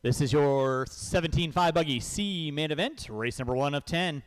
This is your 17.5 buggy C main event, race number 1 of 10.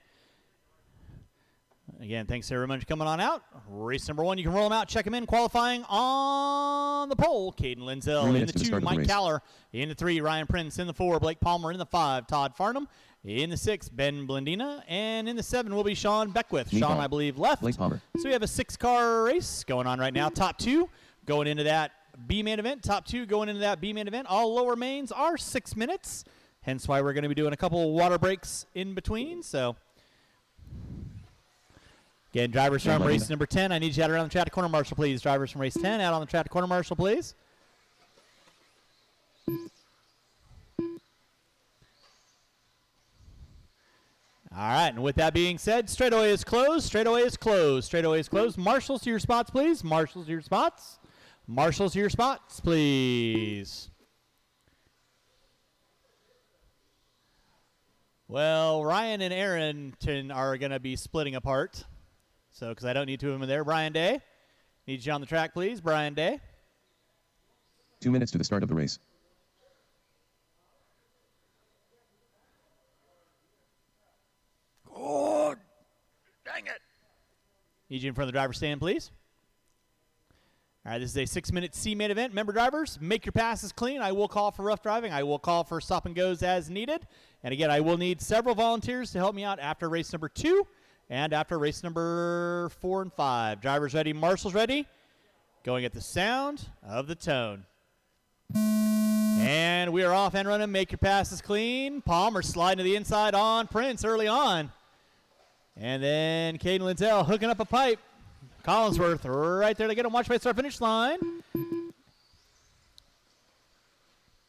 Again, thanks everyone for coming on out. Race number 1, you can roll them out, check them in. Qualifying on the pole, Caden Lindsell. In the 2, Mike Caller. In the 3, Ryan Prince. In the 4, Blake Palmer. In the 5, Todd Farnham. In the 6, Ben Blendina. And in the 7 will be Sean Beckwith. Sean, I believe, left. Blake Palmer. So we have a 6-car race going on right now. Top 2 going into that B main event. Top 2 going into that B main event. All lower mains are 6 minutes. Hence why we're going to be doing a couple water breaks in between. So, again, drivers from race number 10. I need you out around the track to corner marshal, please. Drivers from race 10, out on the track to corner marshal, please. All right, and with that being said, straightaway is closed. Straightaway is closed. Straightaway is closed. Marshals to your spots, please. Marshals to your spots. Marshals to your spots, please. Well, Ryan and Aaron are going to be splitting apart. So, because I don't need 2 of them there. Brian Day, need you on the track, please. Brian Day. 2 minutes to the start of the race. Oh, dang it. Need you in front of the driver's stand, please. All right, this is a 6-minute C main event. Remember, drivers, make your passes clean. I will call for rough driving. I will call for stop and goes as needed. And again, I will need several volunteers to help me out after race number 2 and after race number 4 and 5. Drivers ready, marshals ready. Going at the sound of the tone. And we are off and running. Make your passes clean. Palmer sliding to the inside on Prince early on. And then Caden Lindsell hooking up a pipe. Collinsworth right there to get him. Watch by start finish line.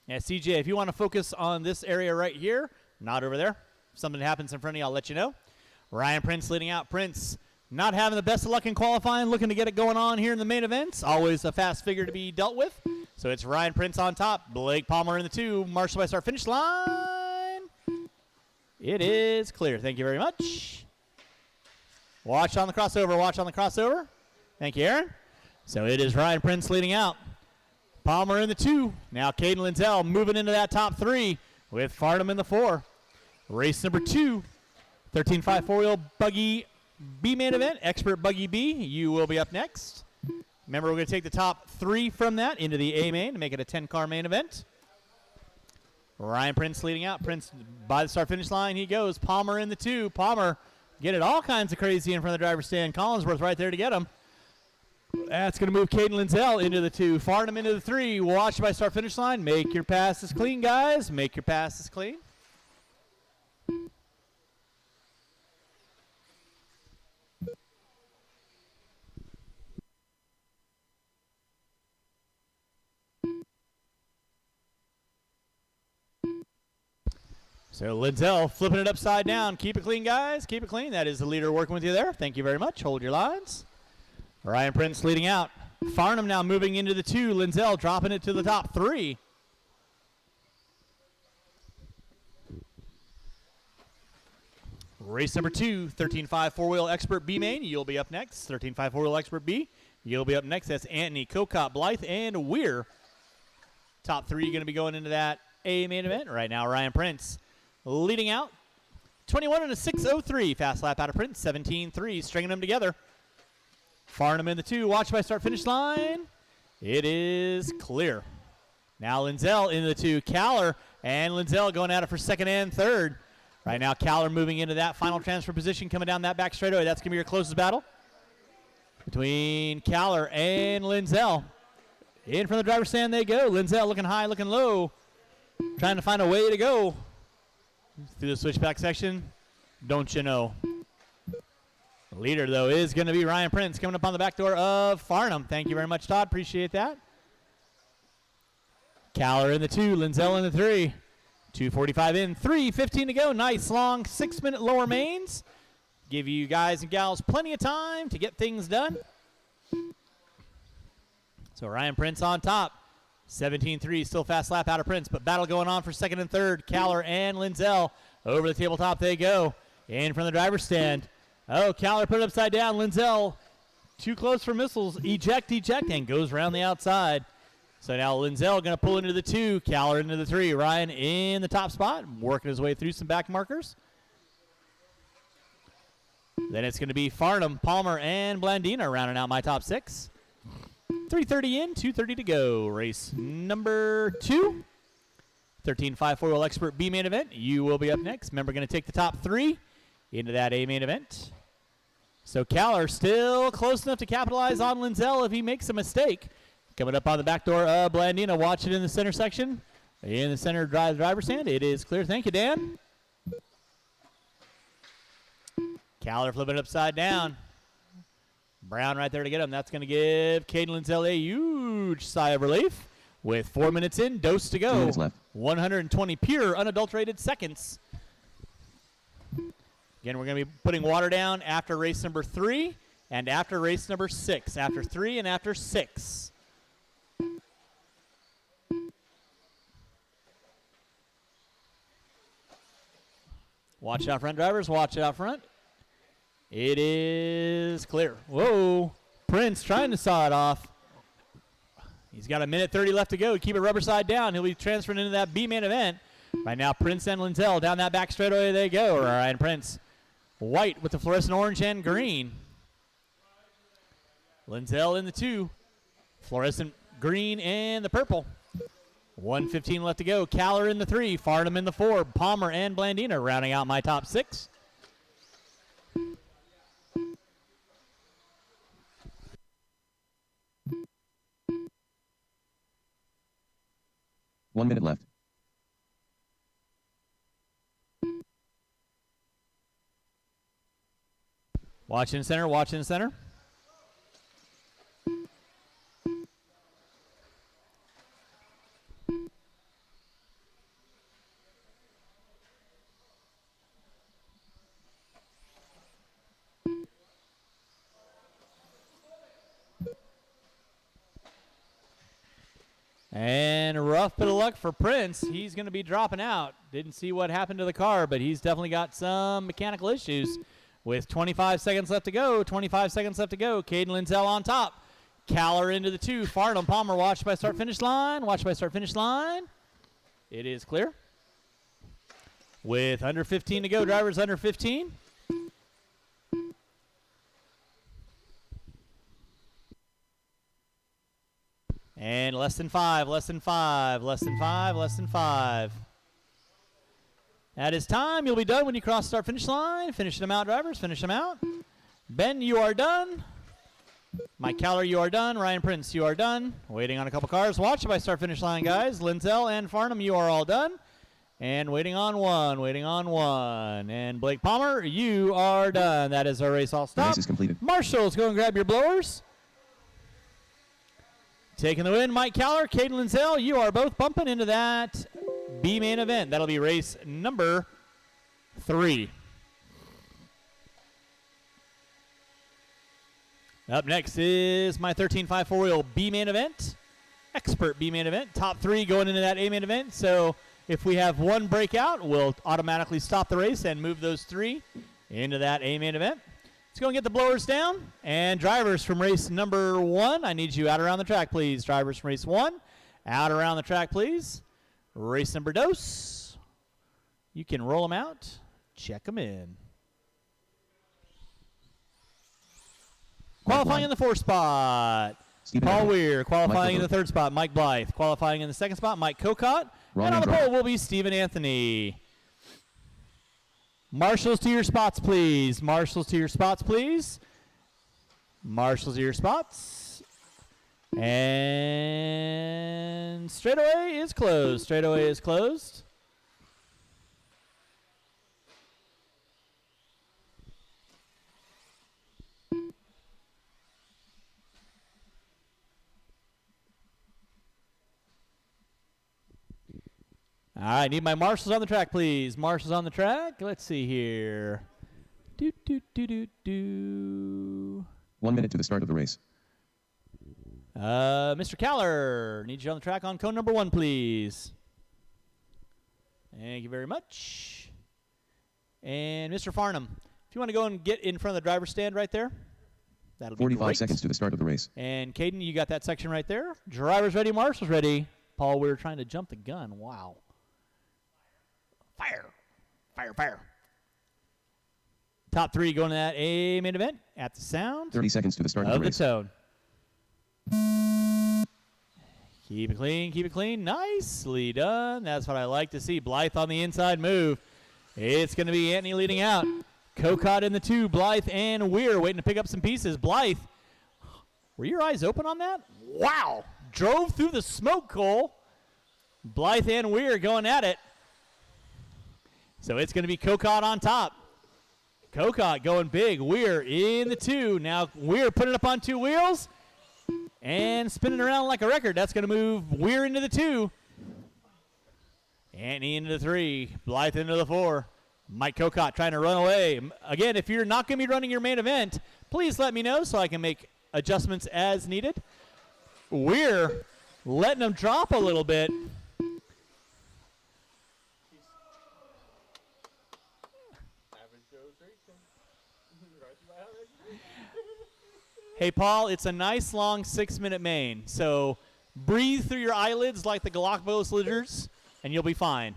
Yeah, CJ, if you want to focus on this area right here, not over there. If something happens in front of you, I'll let you know. Ryan Prince leading out. Prince not having the best of luck in qualifying, looking to get it going on here in the main events. Always a fast figure to be dealt with. So it's Ryan Prince on top. Blake Palmer in the 2. Marshall by start finish line. It is clear. Thank you very much. Watch on the crossover. Watch on the crossover. Thank you, Aaron. So it is Ryan Prince leading out. Palmer in the 2. Now Caden Lindsell moving into that top 3 with Farnham in the 4. Race number 2. 13.5 4-wheel buggy B main event. Expert buggy B. You will be up next. Remember, we're going to take the top 3 from that into the A main to make it a 10-car main event. Ryan Prince leading out. Prince by the start finish line. He goes. Palmer in the 2. Palmer get it all kinds of crazy in front of the driver's stand. Collinsworth right there to get him. That's going to move Caden Lindsell into the 2. Farnham into the 3. Watch by start finish line. Make your passes clean, guys. Make your passes clean. So Lindsell flipping it upside down. Keep it clean, guys. Keep it clean. That is the leader working with you there. Thank you very much. Hold your lines. Ryan Prince leading out. Farnham now moving into the 2. Lindsell dropping it to the top 3. Race number 2, 13.5 4-wheel expert B main. You'll be up next. 13.5 4-wheel expert B. You'll be up next. That's Anthony, Kokop, Blythe, and Weir. Top 3 going to be going into that A main event. Right now, Ryan Prince leading out. 21 and a 6.03. Fast lap out of Prince. 17.3. Stringing them together. Farnham in the 2. Watch by start finish line. It is clear. Now Lindsell in the 2. Caller and Lindsell going at it for 2nd and 3rd. Right now, Caller moving into that final transfer position, coming down that back straightaway. That's going to be your closest battle between Caller and Lindsell. In from the driver's stand they go. Lindsell looking high, looking low. Trying to find a way to go through the switchback section. Don't you know? The leader, though, is going to be Ryan Prince coming up on the back door of Farnham. Thank you very much, Todd. Appreciate that. Caller in the 2. Lindsell in the 3. 2:45 in. 3:15 to go. Nice long 6-minute lower mains. Give you guys and gals plenty of time to get things done. So Ryan Prince on top. 17.3, still fast lap out of Prince, but battle going on for 2nd and 3rd. Caller and Lindsell. Over the tabletop they go. In from the driver's stand. Oh, Caller put it upside down. Lindsell too close for missiles. Eject, and goes around the outside. So now Linzell going to pull into the 2, Caller into the 3. Ryan in the top spot, working his way through some back markers. Then it's going to be Farnham, Palmer, and Blandina rounding out my top 6. 3:30 in, 2:30 to go. Race number 2. 13.5 4-wheel expert B main event. You will be up next. Remember, going to take the top 3 into that A main event. So Caller still close enough to capitalize on Linzell if he makes a mistake. Coming up on the back door, Blandina. Watch it in the center section. In the center driver's stand. It is clear. Thank you, Dan. Caller flipping it upside down. Brown right there to get him. That's going to give Caden Linzell a huge sigh of relief. With 4 minutes in, dose to go. 2 minutes left. 120 pure, unadulterated seconds. Again, we're going to be putting water down after race number 3 and after race number 6. After 3 and after 6. Watch out front, drivers. Watch it out front. It is clear. Whoa. Prince trying to saw it off. He's got 1:30 left to go. Keep it rubber side down. He'll be transferring into that B main event. Right now, Prince and Linzell down that back straightaway they go. Ryan Prince, white with the fluorescent orange and green. Linzell in the 2, fluorescent green and the purple. 1:15 left to go. Caller in the 3, Farnham in the 4, Palmer and Blandina rounding out my top 6. One minute left. Watch in center, watch in center. And a rough bit of luck for Prince. He's going to be dropping out. Didn't see what happened to the car, but he's definitely got some mechanical issues. With 25 seconds left to go, 25 seconds left to go. Caden Linzell on top. Caller into the 2. Farnham, Palmer, watch by start finish line. Watch by start finish line. It is clear. With under 15 to go, drivers under 15. And less than 5, less than 5, less than 5, less than 5. That is time. You'll be done when you cross start finish line. Finish them out, drivers. Finish them out. Ben, you are done. Mike Caller, you are done. Ryan Prince, you are done. Waiting on a couple cars. Watch by start finish line, guys. Linzell and Farnham, you are all done. And waiting on one, waiting on one. And Blake Palmer, you are done. That is our race all The stop. race is completed. Marshals, go and grab your blowers. Taking the win, Mike Caller, Caden Linzell, you are both bumping into that B main event. That'll be race number 3. Up next is my 13.5 4-wheel B main event. Expert B main event. Top 3 going into that A main event. So if we have one breakout, we'll automatically stop the race and move those 3 into that A main event. Let's go and get the blowers down. And drivers from race number 1, I need you out around the track, please. Drivers from race 1, out around the track, please. Race number 2, you can roll them out, check them in. Qualifying in the 4th spot, Stephen Paul Evans. Weir. Qualifying in Mike the 3rd spot, Mike Blythe. Qualifying in the 2nd spot, Mike Cocott. Ron And on the Andron. pole will be Stephen Anthony. Marshals to your spots, please. Marshals to your spots, please. Marshals to your spots. And straightaway is closed. Straightaway is closed. All right, need my marshals on the track, please. Marshals on the track. Let's see here. Do, do, do, do, do. 1 minute to the start of the race. Mr. Caller, need you on the track on cone number 1, please. Thank you very much. And Mr. Farnham, if you want to go and get in front of the driver's stand right there. That'll be 45 great. seconds to the start of the race. And Caden, you got that section right there. Drivers ready, marshals ready. Paul, we were trying to jump the gun. Wow. Fire. Fire, fire. Top 3 going to that A main event at the sound 30 seconds to the start of of the the race. tone. Keep it clean, keep it clean. Nicely done. That's what I like to see. Blythe on the inside move. It's going to be Antony leading out. Cocott in the 2, Blythe and Weir waiting to pick up some pieces. Blythe, were your eyes open on that? Wow. Drove through the smoke, Cole. Blythe and Weir going at it. So it's going to be Cocott on top. Cocott going big. Weir in the 2. Now Weir putting it up on 2 wheels and spinning around like a record. That's going to move Weir into the 2. Antony into the 3. Blythe into the 4. Mike Cocott trying to run away. Again, if you're not going to be running your main event, please let me know so I can make adjustments as needed. Weir letting them drop a little bit. Hey, Paul, it's a nice long 6-minute main, so breathe through your eyelids like the Galapagos lizards, and you'll be fine.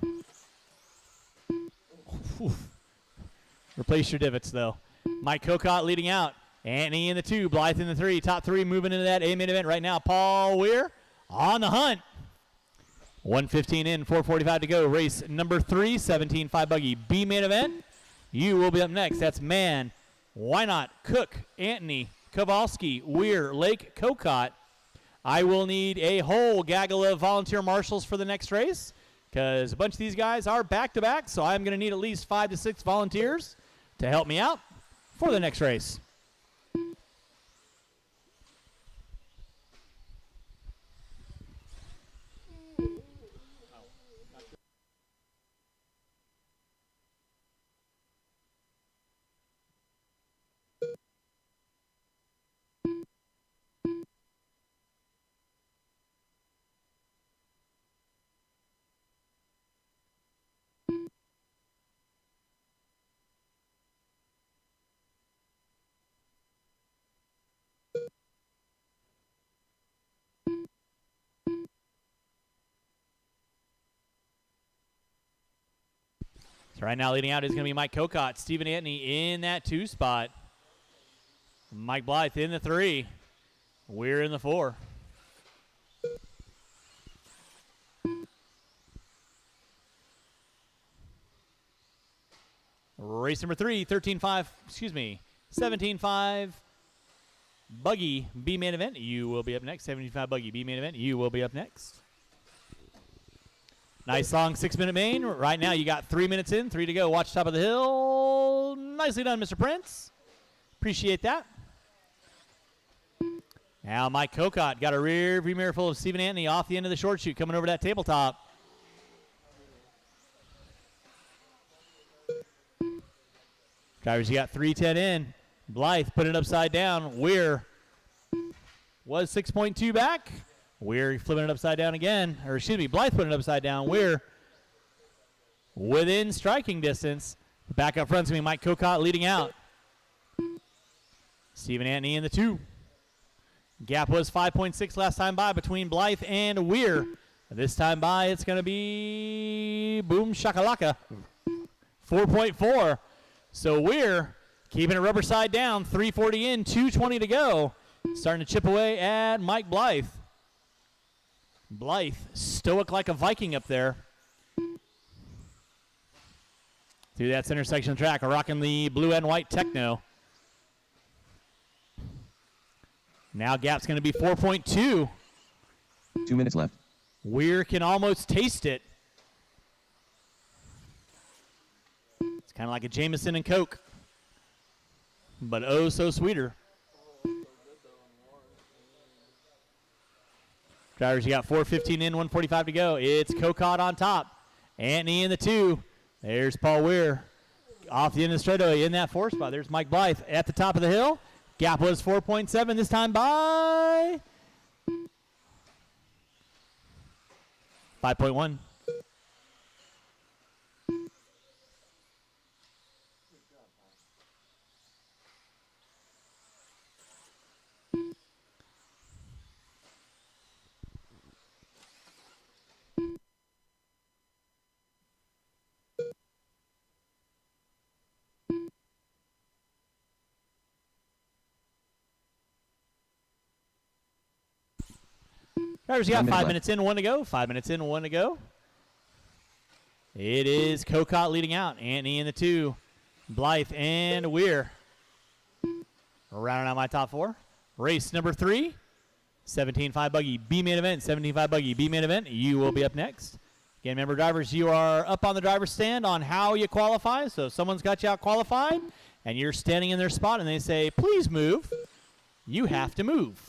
Replace your divots, though. Mike Cocott leading out. Antony in the 2, Blythe in the 3. Top 3 moving into that A-main event right now. Paul Weir on the hunt. 1:15 in, 4:45 to go. Race number 3, 17.5 buggy B-main event. You will be up next. That's Mann, Why Not, Cook, Antony, Kowalski, Weir, Lake, Cocott. I will need a whole gaggle of volunteer marshals for the next race because a bunch of these guys are back-to-back, so I'm going to need at least 5 to 6 volunteers to help me out for the next race. So right now leading out is going to be Mike Cocott. Stephen Antony in that 2 spot. Mike Blythe in the 3. Weir in the 4. Race number 3, 17.5 buggy B main event. You will be up next. 17.5 buggy B main event. You will be up next. Nice long 6-minute main. Right now you got 3 minutes in, 3 to go. Watch top of the hill. Nicely done, Mr. Prince. Appreciate that. Now Mike Cocott got a rear view mirror full of Stephen Antony off the end of the short chute coming over that tabletop. Drivers, you got 3:10 in. Blythe put it upside down. Weir was 6.2 back. Weir flipping it upside down again. Or excuse me, Blythe putting it upside down. Weir within striking distance. Back up front's going to be Mike Cocott leading out. Stephen Antony in the 2. Gap was 5.6 last time by between Blythe and Weir. This time by, it's going to be boom shakalaka. 4.4. So Weir keeping it rubber side down. 3:40 in, 2:20 to go. Starting to chip away at Mike Blythe. Blythe, stoic like a Viking up there. Through that center section of the track, rocking the blue and white Techno. Now gap's going to be 4.2. 2 minutes left. Weir can almost taste it. It's kind of like a Jameson and Coke, but oh so sweeter. Drivers, you got 4:15 in, 1:45 to go. It's Cocott on top. Antony in the 2. There's Paul Weir off the end of the straightaway in that 4 spot. There's Mike Blythe at the top of the hill. Gap was 4.7 this time by 5.1. Drivers, you got 1 minute 5 left. minutes in, 1 to go. 5 minutes in, 1 to go. It is Cocott leading out. Antony in the 2. Blythe and Weir. Rounding out my top 4. Race number 3. 17.5 buggy B main event. 17.5 buggy B main event. You will be up next. Again, remember, drivers, you are up on the driver's stand on how you qualify. So if someone's got you out qualified and you're standing in their spot and they say, please move, you have to move.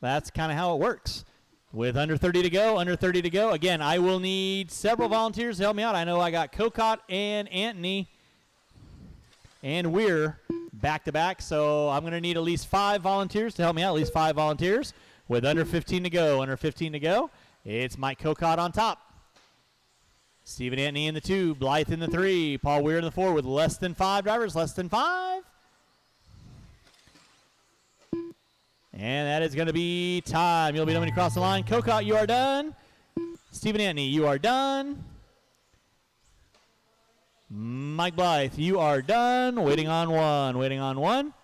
That's kind of how it works. With under 30 to go, Again, I will need several volunteers to help me out. I know I got Cocott and Antony and Weir back to back, so I'm going to need at least 5 volunteers to help me out, at least 5 volunteers. With under 15 to go, it's Mike Cocott on top. Stephen Antony in the 2, Blythe in the 3, Paul Weir in the 4 with less than 5 drivers, less than 5. And that is going to be time. You'll be done when you cross the line. Cocott, you are done. Stephen Antony, you are done. Mike Blythe, you are done. Waiting on one.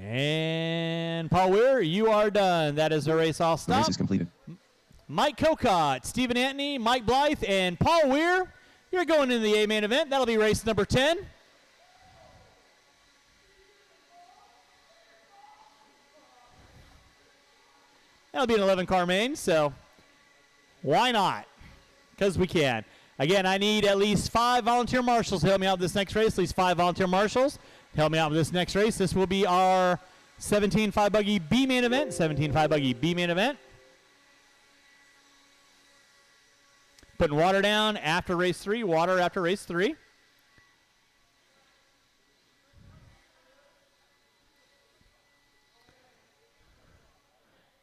And Paul Weir, you are done. That is the race all The stop. race is completed. Mike Cocott, Stephen Antony, Mike Blythe, and Paul Weir, you're going into the A main event. That'll be race number 10. That'll be an 11-car main, so why not? Because we can. Again, I need at least 5 volunteer marshals to help me out with this next race. At least 5 volunteer marshals to help me out with this next race. This will be our 17.5 buggy B main event. 17.5 buggy B main event. Putting water down after race 3. Water after race 3.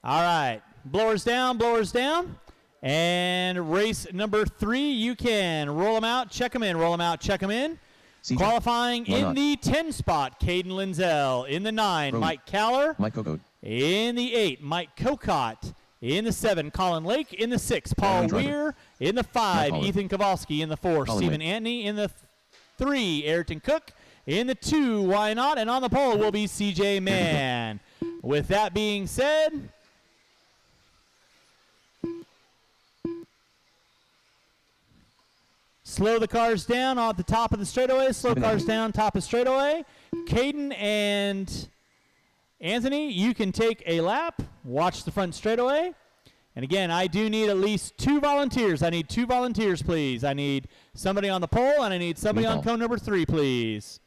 All right, blowers down. And race number 3, you can roll them out, check them in. CJ. Qualifying Why in not? the 10 spot, Caden Linzel. In the 9, Road. Mike Caller. Mike Cocott. In the 8, Mike Cocott. In the 7, Colin Lake. In the 6, Paul Aaron Driver. Weir. In the 5, Colin. Ethan Kowalski. In the 4, Colin Stephen Lake. Antony. In the 3, Ayrton Cook. In the 2, why not? And on the pole will be CJ Mann. With that being said, slow the cars down off the top of the straightaway. Slow cars down, top of straightaway. Caden and Anthony, you can take a lap. Watch the front straightaway. And again, I do need at least 2 volunteers. I need 2 volunteers, please. I need somebody on the pole, and I need somebody on cone number 3, please.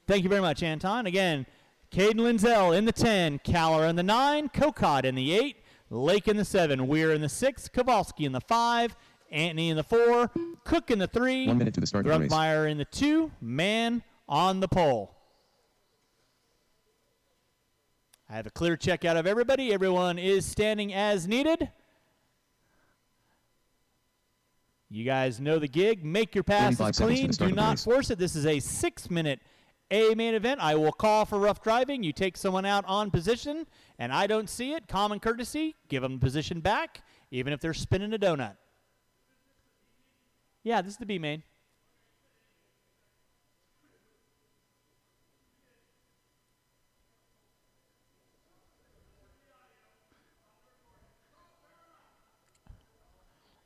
Thank you very much, Anton. Again, Caden Linzel in the 10, Caller in the 9, Cocott in the 8, Lake in the 7, Weir in the 6, Kowalski in the 5, Antony in the 4, Cook in the 3, 1 minute to the start of the race. Grunkmeyer in the 2, Mann on the pole. I have a clear check out of everybody. Everyone is standing as needed. You guys know the gig. Make your 45 passes seconds to clean. the start Do of the not race. force it. This is a 6-minute A main event. I will call for rough driving. You take someone out on position, and I don't see it. Common courtesy, give them position back, even if they're spinning a donut. Yeah, this is the B main.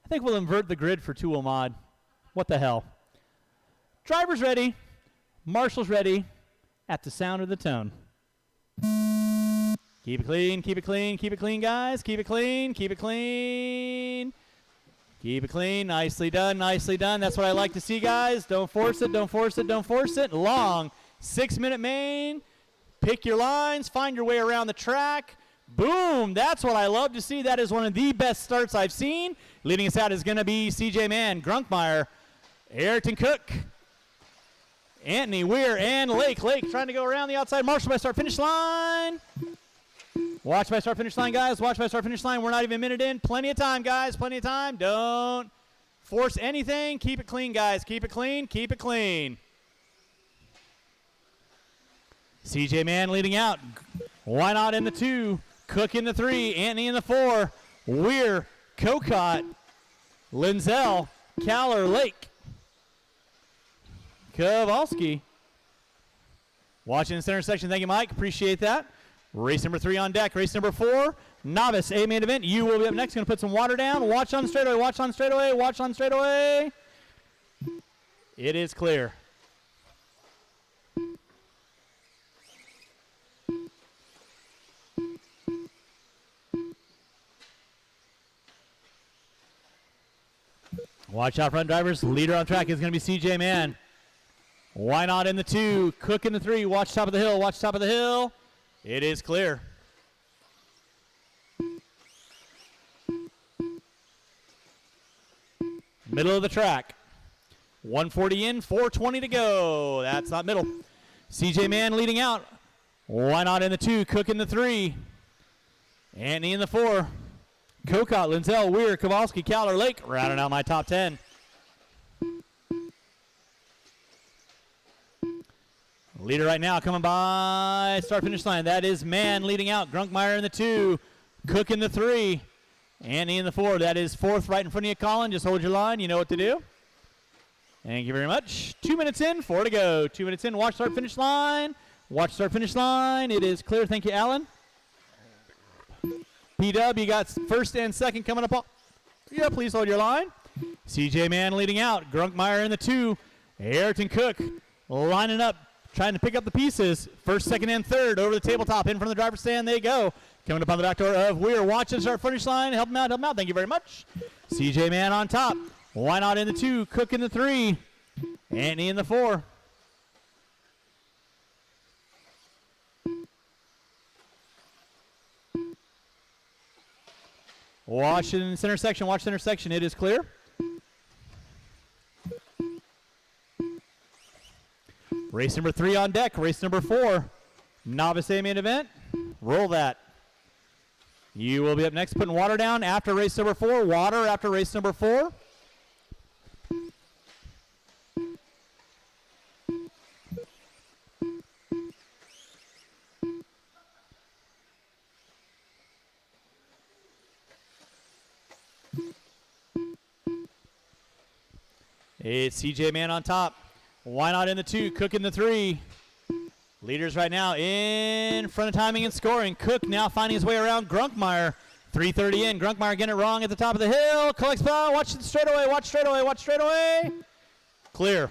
I think we'll invert the grid for 2-wheel mod. What the hell? Driver's ready. Marshall's ready. At the sound of the tone. Keep it clean, keep it clean, keep it clean, guys. Keep it clean, keep it clean. Keep it clean. Nicely done, nicely done. That's what I like to see, guys. Don't force it, don't force it, don't force it. Long 6-minute main. Pick your lines, find your way around the track. Boom, that's what I love to see. That is one of the best starts I've seen. Leading us out is going to be CJ Mann, Grunkmeyer, Ayrton Cook, Antony, Weir, and Lake. Lake trying to go around the outside. Marshall by start-finish line. Watch by start-finish line, guys. Watch by start-finish line. We're not even a minute in. Plenty of time, guys. Plenty of time. Don't force anything. Keep it clean, guys. Keep it clean. Keep it clean. CJ Mann leading out. Why not in the 2? Cook in the 3. Antony in the 4. Weir, Cocott, Linzel, Caller, Lake, Kowalski. Watching the center section. Thank you, Mike. Appreciate that. Race number 3 on deck. Race number 4, novice A main event. You will be up next. Going to put some water down. Watch on straightaway. Watch on straightaway. Watch on straightaway. It is clear. Watch out, front drivers. Leader on track is going to be CJ Mann. Why not in the 2? Cook in the 3. Watch top of the hill. Watch top of the hill. It is clear. Middle of the track. 140 in, 420 to go. That's not middle. CJ Mann leading out. Why not in the 2? Cook in the 3. Anthony in the 4. Kokot, Linzel, Weir, Kowalski, Cowler, Lake, rounding out my top 10. Leader right now coming by start-finish line. That is Mann leading out. Grunkmeyer in the 2. Cook in the 3. Andy in the 4. That is 4th right in front of you, Colin. Just hold your line. You know what to do. Thank you very much. 2 minutes in, 4 to go. 2 minutes in. Watch start-finish line. Watch start-finish line. It is clear. Thank you, Alan. P-Dub, you got first and second coming up. Yeah, please hold your line. CJ Mann leading out. Grunkmeyer in the 2. Ayrton Cook lining up, trying to pick up the pieces. First, second, and third over the tabletop. In front of the driver's stand, they go. Coming up on the back door of Weir. Watching start finish line. Help him out, help him out. Thank you very much. CJ Mann on top. Why not in the 2? Cook in the 3. Anthony in the 4. Watch in center section. Watch center section. It is clear. Race number 3 on deck. Race number 4. Novice A main event. Roll that. You will be up next putting water down after race number 4. Water after race number 4. It's CJ Mann on top. Why not in the 2? Cook in the 3. Leaders right now in front of timing and scoring. Cook now finding his way around Grunkmeyer. 3:30 in. Grunkmeyer getting it wrong at the top of the hill. Collects ball. Watch it straightaway. Watch straightaway. Watch straightaway. Clear.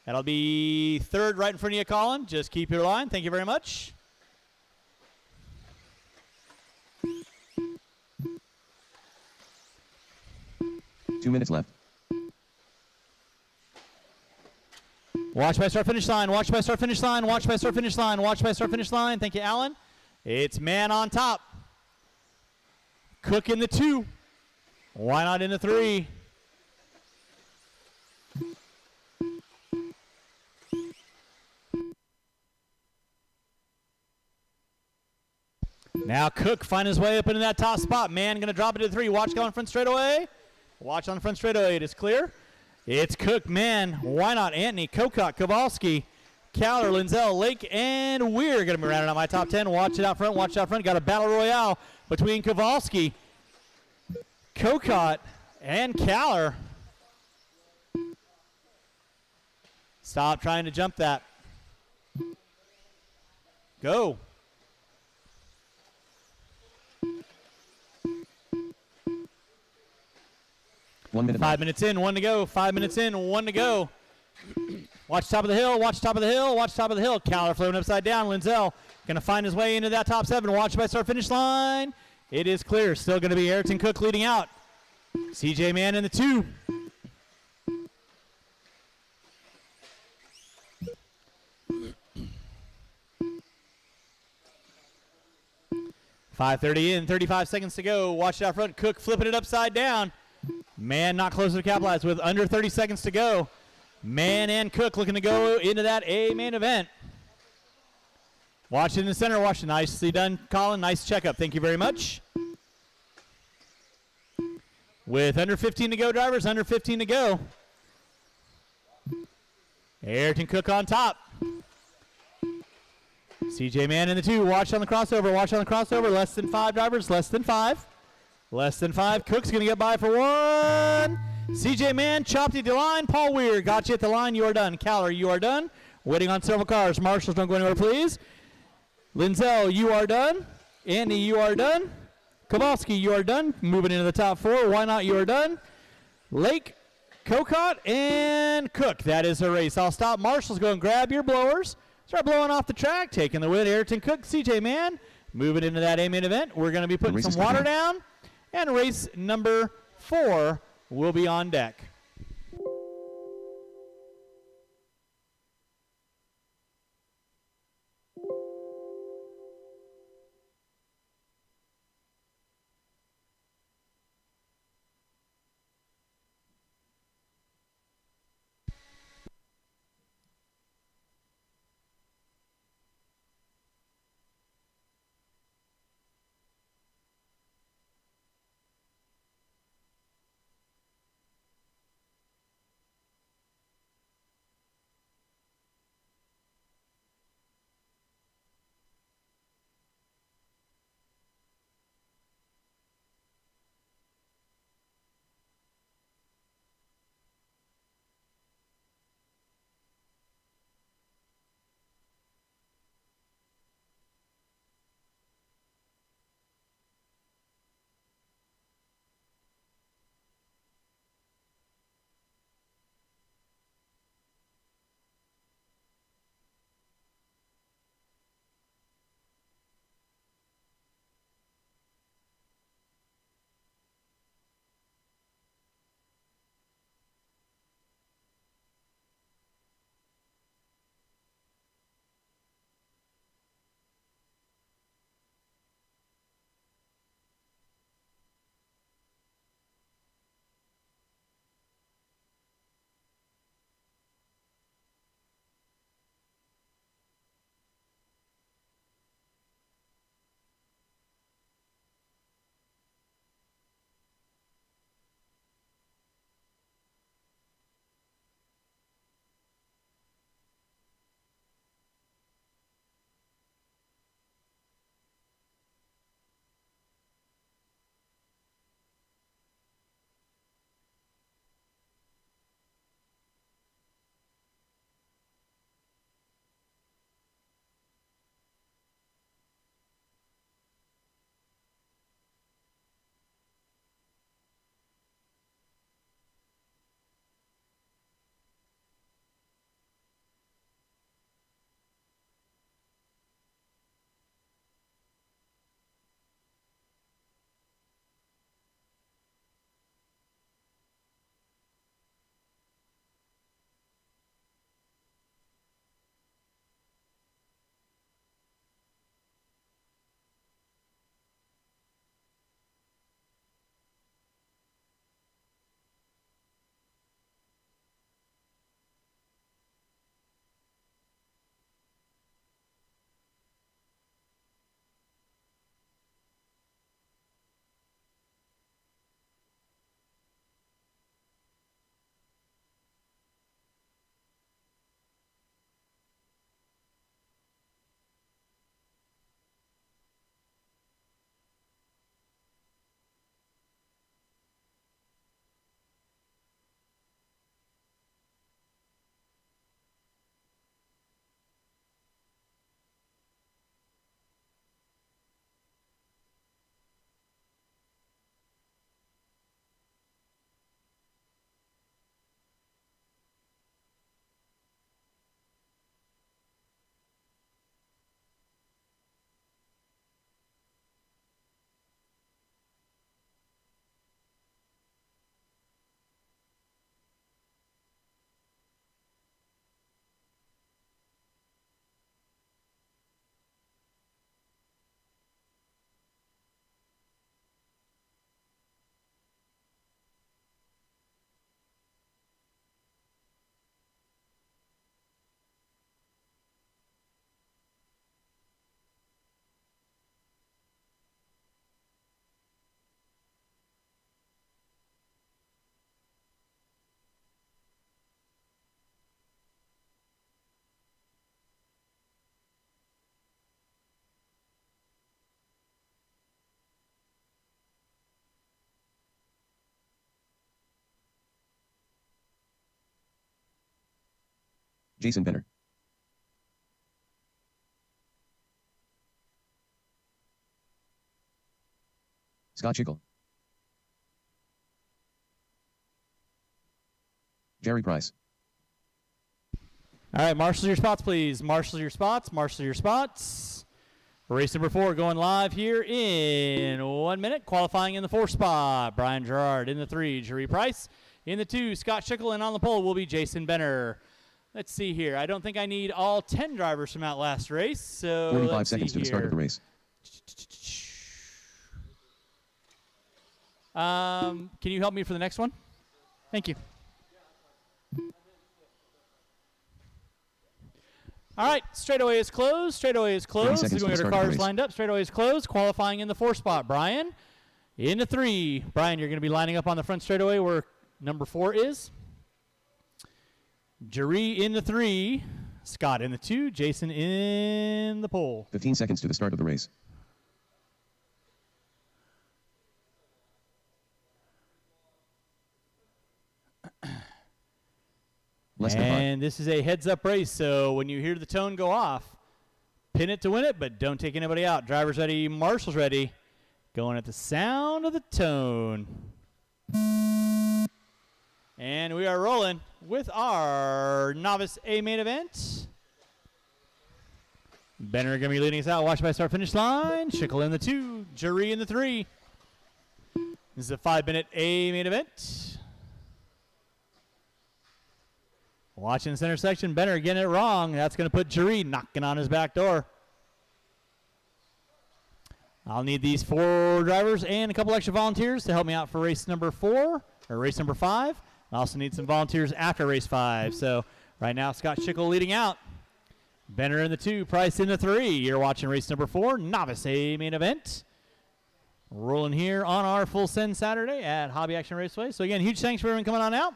That'll be third right in front of you, Colin. Just keep your line. Thank you very much. Two minutes left. Watch by start finish line. Watch by start finish line. Watch by start finish line. Watch by start finish line. Thank you, Alan. It's Mann on top. Cook in the 2. Why not in the 3? Now Cook find his way up into that top spot. Mann going to drop it to 3. Watch going front straightaway. Watch on front straightaway. It is clear. It's Cook, Mann. Why not Anthony, Kokot, Kowalski, Cowler, Linzel, Lake, and Weir going to be rounding out my top 10. Watch it out front. Watch it out front. Got a battle royale between Kowalski, Kokot, and Cowler. Stop trying to jump that. Go. Minute 5 minutes in, 1 to go. 5 minutes in, 1 to go. Watch top of the hill. Watch top of the hill. Watch top of the hill. Cowler floating upside down. Linzel going to find his way into that top 7. Watch by start finish line. It is clear. Still going to be Ayrton Cook leading out. CJ Mann in the 2. .530 in, 35 seconds to go. Watch it out front. Cook flipping it upside down. Mann not closer to capitalize with under 30 seconds to go. Mann and Cook looking to go into that A main event. Watch it in the center. Watch it. Nicely done, Colin. Nice checkup. Thank you very much. With under 15 to go, drivers. Under 15 to go. Ayrton Cook on top. CJ Mann in the 2. Watch on the crossover. Watch on the crossover. Less than 5 drivers. Less than 5. Less than 5. Cook's going to get by for 1. CJ Mann chopped at the line. Paul Weir got you at the line. You are done. Caller, you are done. Waiting on several cars. Marshals, don't go anywhere, please. Linzel, you are done. Andy, you are done. Kowalski, you are done. Moving into the top 4. Why not? You are done. Lake, Cocott, and Cook. That is a race. I'll stop. Marshals, go and grab your blowers. Start blowing off the track. Taking the win. Ayrton Cook, CJ Mann. Moving into that A main event. We're going to be putting some water down. And race number 4 will be on deck. Jason Benner. Scott Schickel. Jerry Price. All right, marshal your spots, please. Marshal your spots. Marshal your spots. Race number 4 going live here in 1 minute. Qualifying in the 4 spot, Brian Gerard. In the 3, Jerry Price. In the 2, Scott Schickel. And on the pole will be Jason Benner. Let's see here. I don't think I need all 10 drivers from that last race. So 45 seconds to the start of the race. Can you help me for the next one? Thank you. All right, straightaway is closed. Straightaway is closed. We're going to get our cars lined up. Straightaway is closed. Qualifying in the 4 spot, Brian. In the 3, Brian, you're going to be lining up on the front straightaway where number 4 is. Jerry in the 3, Scott in the 2, Jason in the pole. 15 seconds to the start of the race. Less than 5. And this is a heads-up race, so when you hear the tone go off, pin it to win it, but don't take anybody out. Drivers ready, marshals ready. Going at the sound of the tone. And we are rolling with our novice A main event. Benner going to be leading us out. Watch by start finish line. Schickel in the 2, Jerry in the 3. This is a 5-minute A main event. Watching the center section, Benner getting it wrong. That's going to put Jerry knocking on his back door. I'll need these 4 drivers and a couple extra volunteers to help me out for race number 4 or race number 5. I also need some volunteers after race 5. So right now, Scott Schickel leading out. Benner in the 2, Price in the 3. You're watching race number 4, novice A main event. Rolling here on our full send Saturday at Hobby Action Raceway. So again, huge thanks for everyone coming on out.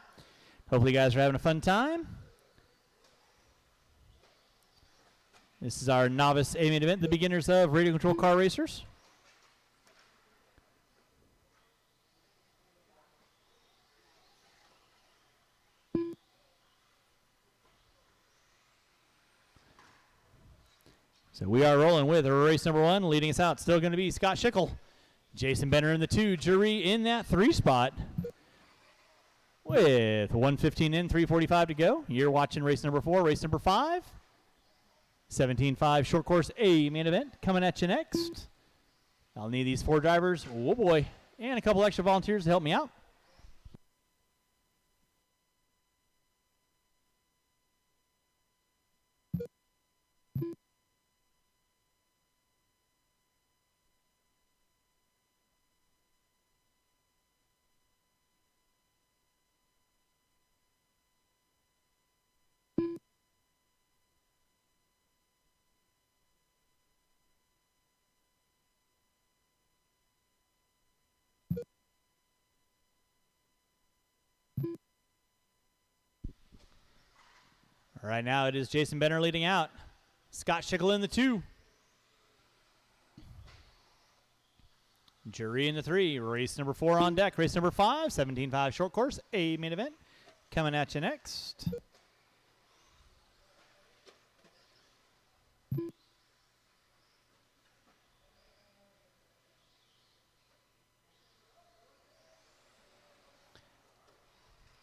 Hopefully you guys are having a fun time. This is our novice A main event, the beginners of radio control car racers. So we are rolling with race number 1. Leading us out, still going to be Scott Schickel. Jason Benner in the 2, Jerry in that 3 spot. With 1:15 in, 3:45 to go. You're watching race number 4, race number 5. 17.5 short course A main event coming at you next. I'll need these 4 drivers, oh boy, and a couple extra volunteers to help me out. Right now it is Jason Benner leading out. Scott Schickel in the 2. Jerry in the 3. Race number 4 on deck. Race number 5, 17.5 short course, A main event. Coming at you next.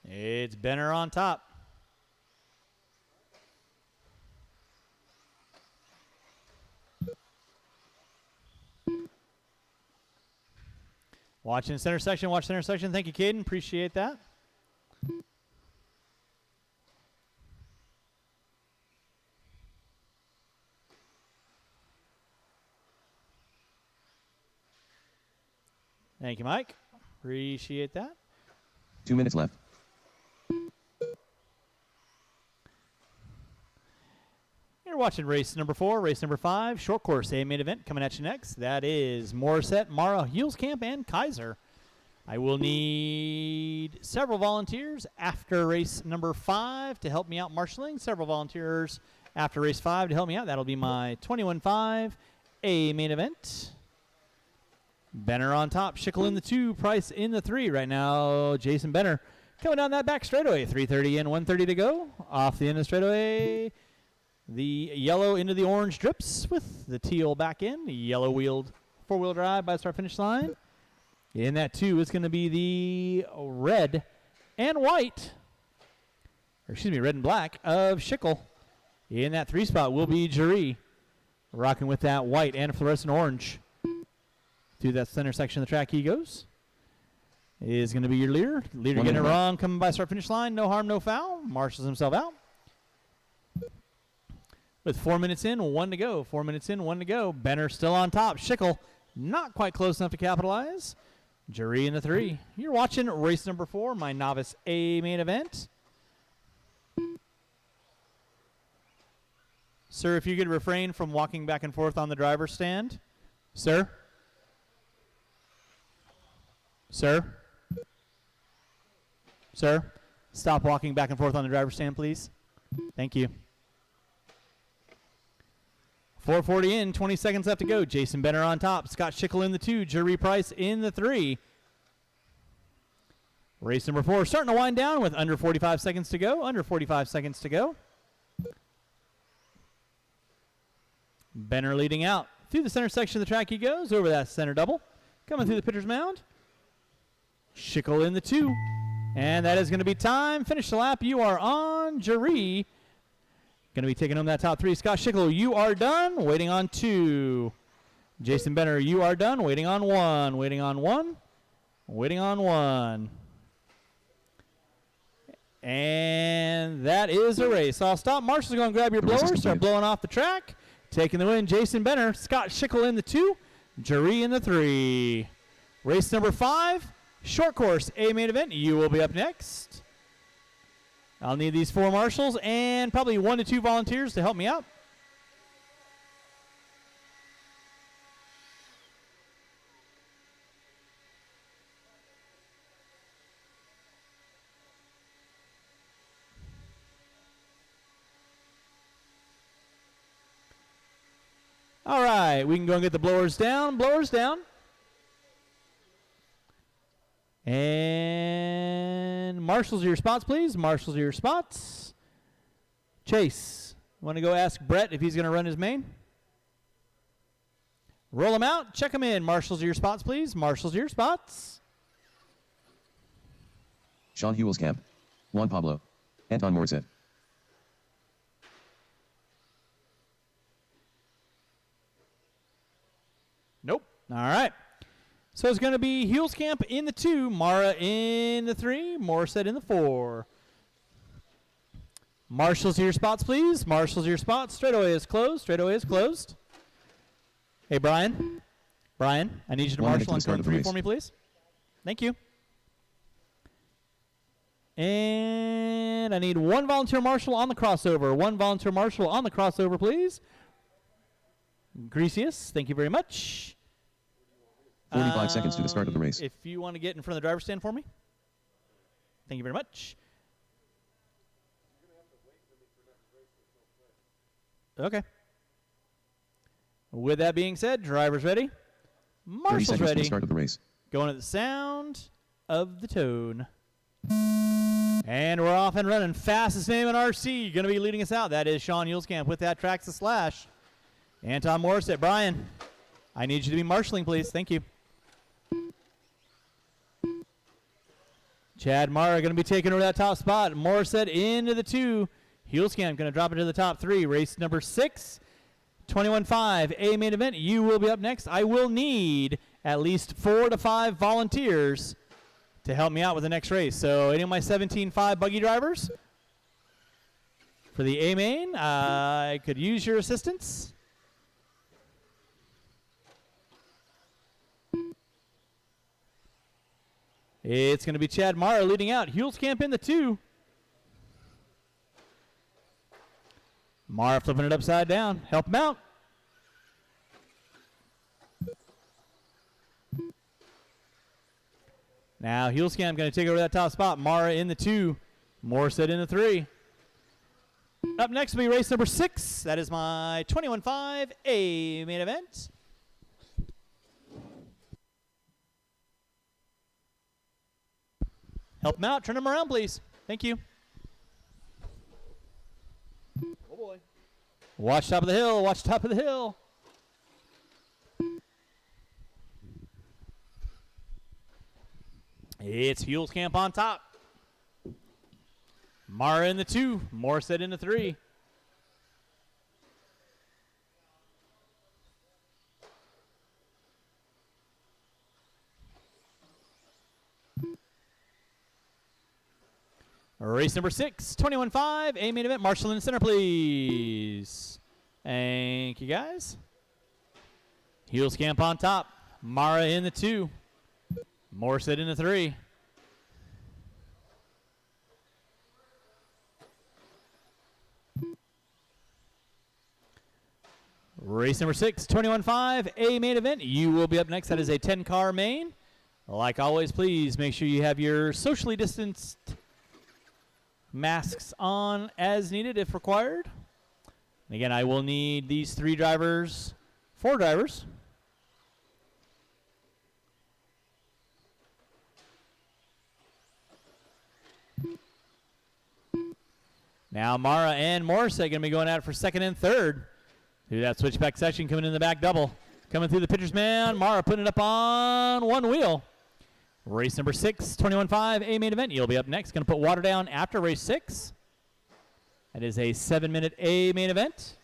It's Benner on top. Watching center section, watch center section. Thank you, Caden. Appreciate that. Thank you, Mike. Appreciate that. 2 minutes left. You're watching race number 4, race number 5, short course A main event coming at you next. That is Morissette, Mara, Hulskamp, and Kaiser. I will need several volunteers after race number 5 to help me out marshaling. Several volunteers after race 5 to help me out. That'll be my 21.5 A main event. Benner on top, Schickel in the 2, Price in the 3. Right now, Jason Benner Coming down that back straightaway, 330 in, 130 to go. Off the end of the straightaway, the yellow into the orange drips with the teal back in. The yellow wheeled four-wheel drive by the start-finish line. In that 2 is going to be the red and white, or excuse me, red and black of Schickel. In that 3 spot will be Jaree, rocking with that white and fluorescent orange. Through that center section of the track he goes. Is going to be your leader. Leader getting it wrong, coming by start-finish line. No harm, no foul. Marshals himself out. With 4 minutes in, 1 to go. 4 minutes in, 1 to go. Benner still on top. Schickel not quite close enough to capitalize. Jaree in the 3. You're watching race number 4, my novice A main event. Sir, if you could refrain from walking back and forth on the driver's stand. Sir? Sir? Sir? Stop walking back and forth on the driver's stand, please. Thank you. 4:40 in, 20 seconds left to go. Jason Benner on top. Scott Schickel in the 2. Jaree Price in the 3. Race number 4 starting to wind down with under 45 seconds to go. Under 45 seconds to go. Benner leading out. Through the center section of the track he goes. Over that center double. Coming through the pitcher's mound. Schickel in the 2. And that is going to be time. Finish the lap. You are on. Jaree going to be taking home that top 3. Scott Schickel, you are done. Waiting on 2. Jason Benner, you are done. Waiting on 1. Waiting on 1. Waiting on 1. And that is a race. I'll stop. Marshall's going to grab your blowers. Start blowing off the track. Taking the win, Jason Benner. Scott Schickel in the 2. Jaree in the 3. Race number 5, short course A main event. You will be up next. I'll need these 4 marshals and probably 1 to 2 volunteers to help me out. All right, we can go and get the blowers down. Blowers down. And marshals are your spots, please. Marshals are your spots. Chase, want to go ask Brett if he's going to run his main? Roll them out. Check them in. Marshals are your spots, please. Marshals are your spots. Sean Huelskamp. Juan Pablo. Anton Morissette. Nope. All right. So it's going to be Huelskamp in the 2, Mara in the 3, Morissette in the 4. Marshals to your spots, please. Marshals to your spots. Straightaway is closed. Straightaway is closed. Hey, Brian. Brian, I need you to marshal on turn 3 for me, please. Thank you. And I need 1 volunteer marshal on the crossover. 1 volunteer marshal on the crossover, please. Grecius, thank you very much. 45 seconds to the start of the race. If you want to get in front of the driver's stand for me. Thank you very much. Okay. With that being said, drivers ready. 30 Marshals seconds ready. to the start of the race. Going at the sound of the tone. And we're off and running. Fastest name in RC. Going to be leading us out. That is Sean Huelskamp with that Traxxas Slash. Anton Morissette. Brian, I need you to be marshaling, please. Thank you. Chad Mara going to be taking over that top spot. Morissette into the 2. Huelskamp going to drop into the top 3. Race number 6, 21.5 A main event. You will be up next. I will need at least 4 to 5 volunteers to help me out with the next race. So any of my 17.5 buggy drivers for the A main, I could use your assistance. It's going to be Chad Mara leading out. Huelskamp in the 2. Mara flipping it upside down. Help him out. Now Huelskamp going to take over that top spot. Mara in the 2. Morissette in the 3. Up next will be race number 6. That is my 21.5 A main event. Help them out. Turn them around, please. Thank you. Oh, boy. Watch top of the hill. Watch top of the hill. It's Hules Camp on top. Mara in the 2. Morissette in the 3. Race number 6, 21.5, A main event. Marshall in the center, please. Thank you, guys. Hules Camp on top. Mara in the 2. Morissette in the 3. Race number 6, 21.5, A main event. You will be up next. That is a 10-car main. Like always, please make sure you have your socially distanced masks on as needed if required. And again, I will need these 4 drivers. Now Mara and Morissette going to be going at it for 2nd and 3rd. Through that switchback section, coming in the back double. Coming through the pitcher's man, Mara putting it up on one wheel. Race number 6, 21.5, A main event. You'll be up next. Going to put water down after race 6. That is a 7-minute A main event.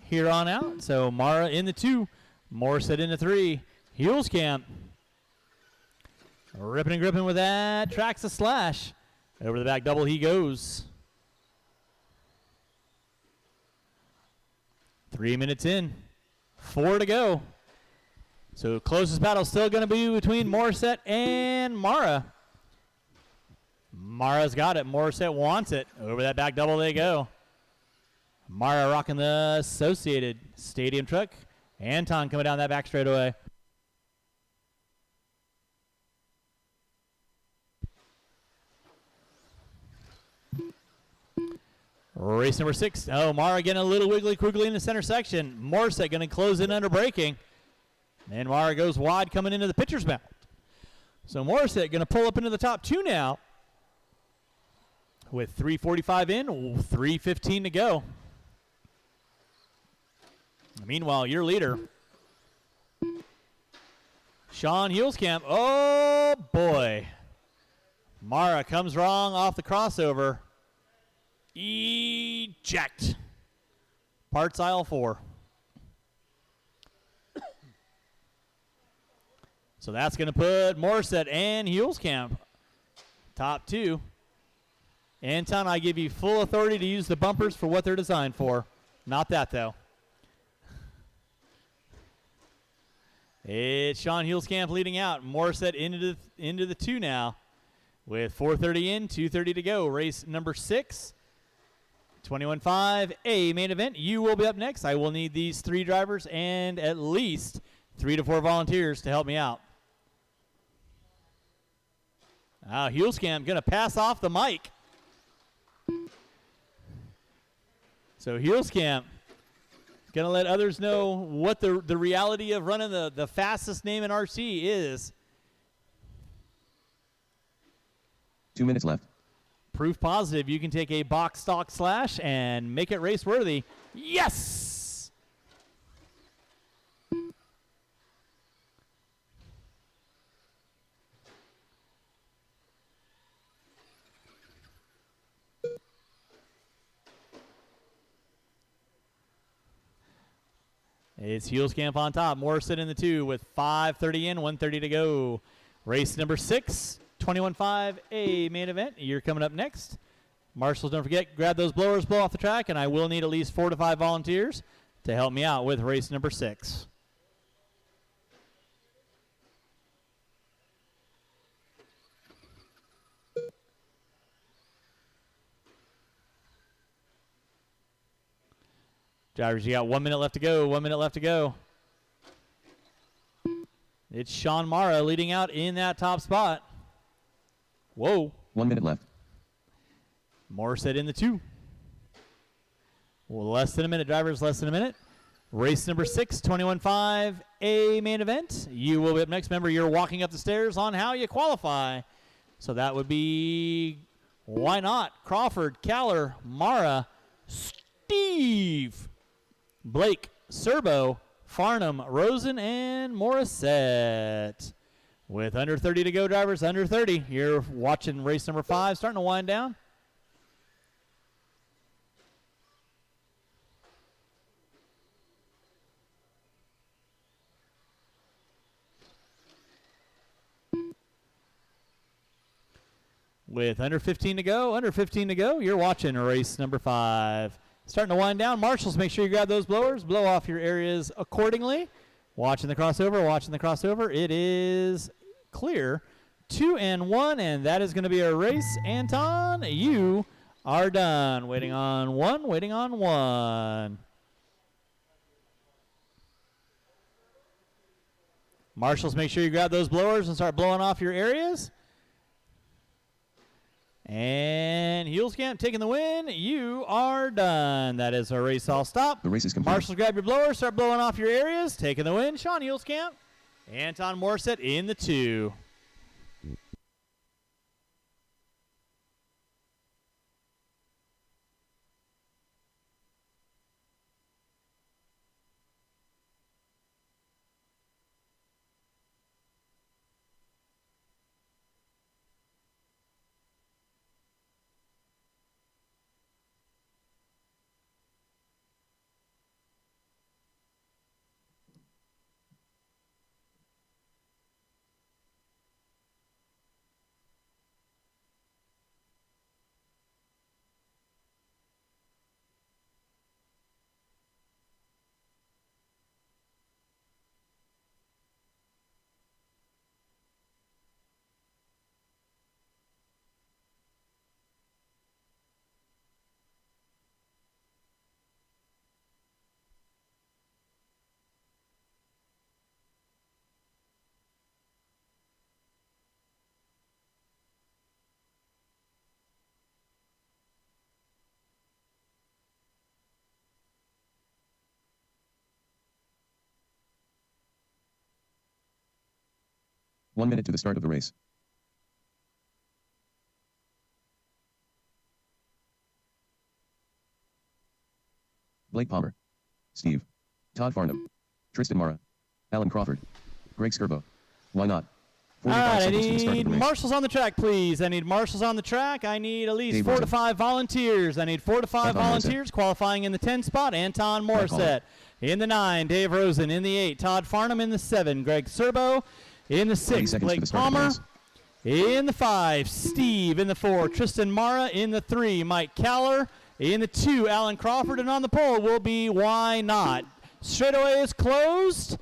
Here on out. So Mara in the 2, Morissette in the 3. Hules Camp. Ripping and gripping with that. Tracks a slash. Over the back double he goes. 3 minutes in. 4 to go. So closest battle still going to be between Morissette and Mara. Mara's got it. Morissette wants it. Over that back double they go. Mara rocking the Associated Stadium truck. Anton coming down that back straightaway. Race number 6. Oh, Mara getting a little wiggly quiggly in the center section. Morissette going to close in under braking. And Mara goes wide coming into the pitcher's mound. So Morissette going to pull up into the top 2 now. With 3:45 in, 3:15 to go. Meanwhile, your leader, Sean Hules Camp. Oh, boy. Mara comes wrong off the crossover. Eject. Parts aisle 4. So that's going to put Morissette and Hules Camp top 2. Anton, I give you full authority to use the bumpers for what they're designed for. Not that, though. It's Sean Hules Camp leading out. Morissette into the 2 now. With 4:30 in, 2:30 to go. Race number 6. 21.5, A main event. You will be up next. I will need these 3 drivers and at least 3 to 4 volunteers to help me out. Hules Camp going to pass off the mic. So Hules Camp going to let others know what the reality of running the fastest name in RC is. 2 minutes left. Proof positive you can take a box stock slash and make it race worthy. Yes! It's Hules Camp on top. Morissette in the 2 with 5:30 in, 1:30 to go. Race number 6. 21.5 A main event. You're coming up next. Marshals, don't forget, grab those blowers, blow off the track, and I will need at least 4 to 5 volunteers to help me out with race number 6. Drivers, you got 1 minute left to go. 1 minute left to go. It's Sean Mara leading out in that top spot. Whoa. 1 minute left. Morissette in the 2. Well, less than a minute, drivers, less than a minute. Race number 6, 21.5 A main event. You will be up next. Remember, you're walking up the stairs on how you qualify. So that would be, why not, Crawford, Caller, Mara, Steve, Blake, Serbo, Farnham, Rosen, and Morissette. With under 30 to go, drivers, under 30. You're watching race number 5, starting to wind down. With under 15 to go, you're watching race number 5. Starting to wind down. Marshals, make sure you grab those blowers. Blow off your areas accordingly. Watching the crossover. It is clear. 2 and 1, and that is going to be a race. Anton, you are done. Waiting on one. Marshals, make sure you grab those blowers and start blowing off your areas. And Hulskamp taking the win. You are done. That is a race all stop. The race is complete. Marshals, grab your blower. Start blowing off your areas. Taking the win. Sean Hulskamp. Anton Morissette in the 2. One minute to the start of the race. Blake Palmer. Steve. Todd Farnham. Tristan Mara. Alan Crawford. Greg Skirbo. Why not? All right, I seconds to the start of need the race. marshals on the track, please. I need marshals on the track. I need at least Dave 4 to Rosen. 5 volunteers. I need 4 to 5 Anton volunteers. Qualifying in the 10 spot, Anton Morissette. In the 9, Dave Rosen. In the 8, Todd Farnham. In the 7, Greg Serbo. In the 30 6, seconds to Blake the start of the Palmer. race. In the 5, Steve. In the 4, Tristan Mara. In the 3, Mike Caller. In the 2, Alan Crawford. And on the pole will be Why Not. Straightaway is closed.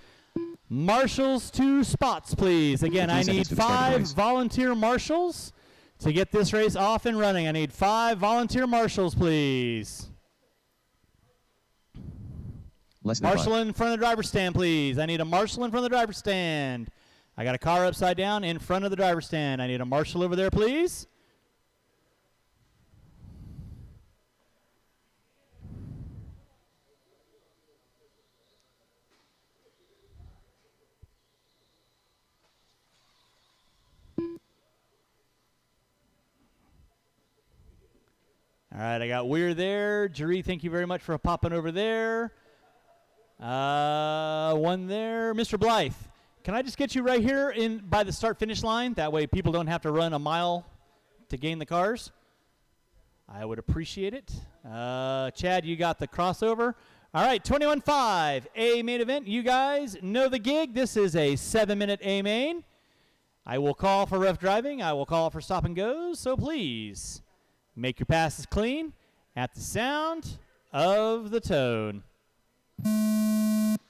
Marshals 2 spots, please. Again, 15 I seconds need to the start of the 5 race. volunteer marshals to get this race off and running. I need 5 volunteer marshals, please. Less than Marshal 5. in front of the driver's stand, please. I need a marshal in front of the driver's stand. I got a car upside down in front of the driver's stand. I need a marshal over there, please. All right, I got Weir there. Jerry, thank you very much for popping over there. One there. Mr. Blythe, can I just get you right here in by the start-finish line? That way people don't have to run a mile to gain the cars. I would appreciate it. Chad, you got the crossover. All right, 21.5, A main event. You guys know the gig. This is a 7-minute A main. I will call for rough driving. I will call for stop and goes. So please make your passes clean at the sound of the tone.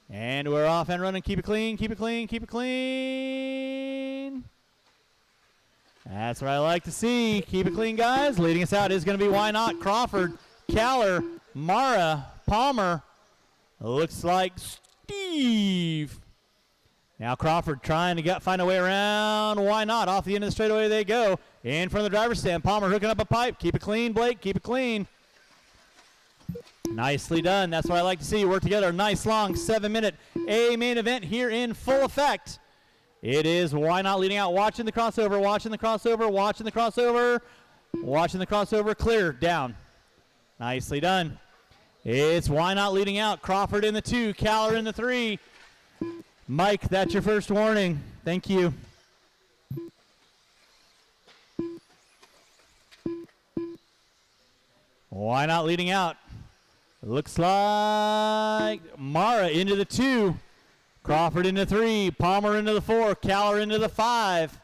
And we're off and running. Keep it clean, keep it clean, keep it clean. That's what I like to see. Keep it clean, guys. Leading us out is going to be Why Not, Crawford, Caller, Mara, Palmer. Looks like Steve. Now Crawford trying to find a way around. Why Not? Off the end of the straightaway they go. In front of the driver's stand. Palmer hooking up a pipe. Keep it clean, Blake. Keep it clean. Nicely done. That's what I like to see. Work together. Nice long 7-minute A main event here in full effect. It is Why Not leading out, watching the crossover, watching the crossover, watching the crossover, watching the crossover, clear, down. Nicely done. It's Why Not leading out, Crawford in the 2, Caller in the 3. Mike, that's your first warning. Thank you. Why Not leading out? Looks like Mara into the 2. Crawford into 3. Palmer into the 4. Caller into the 5.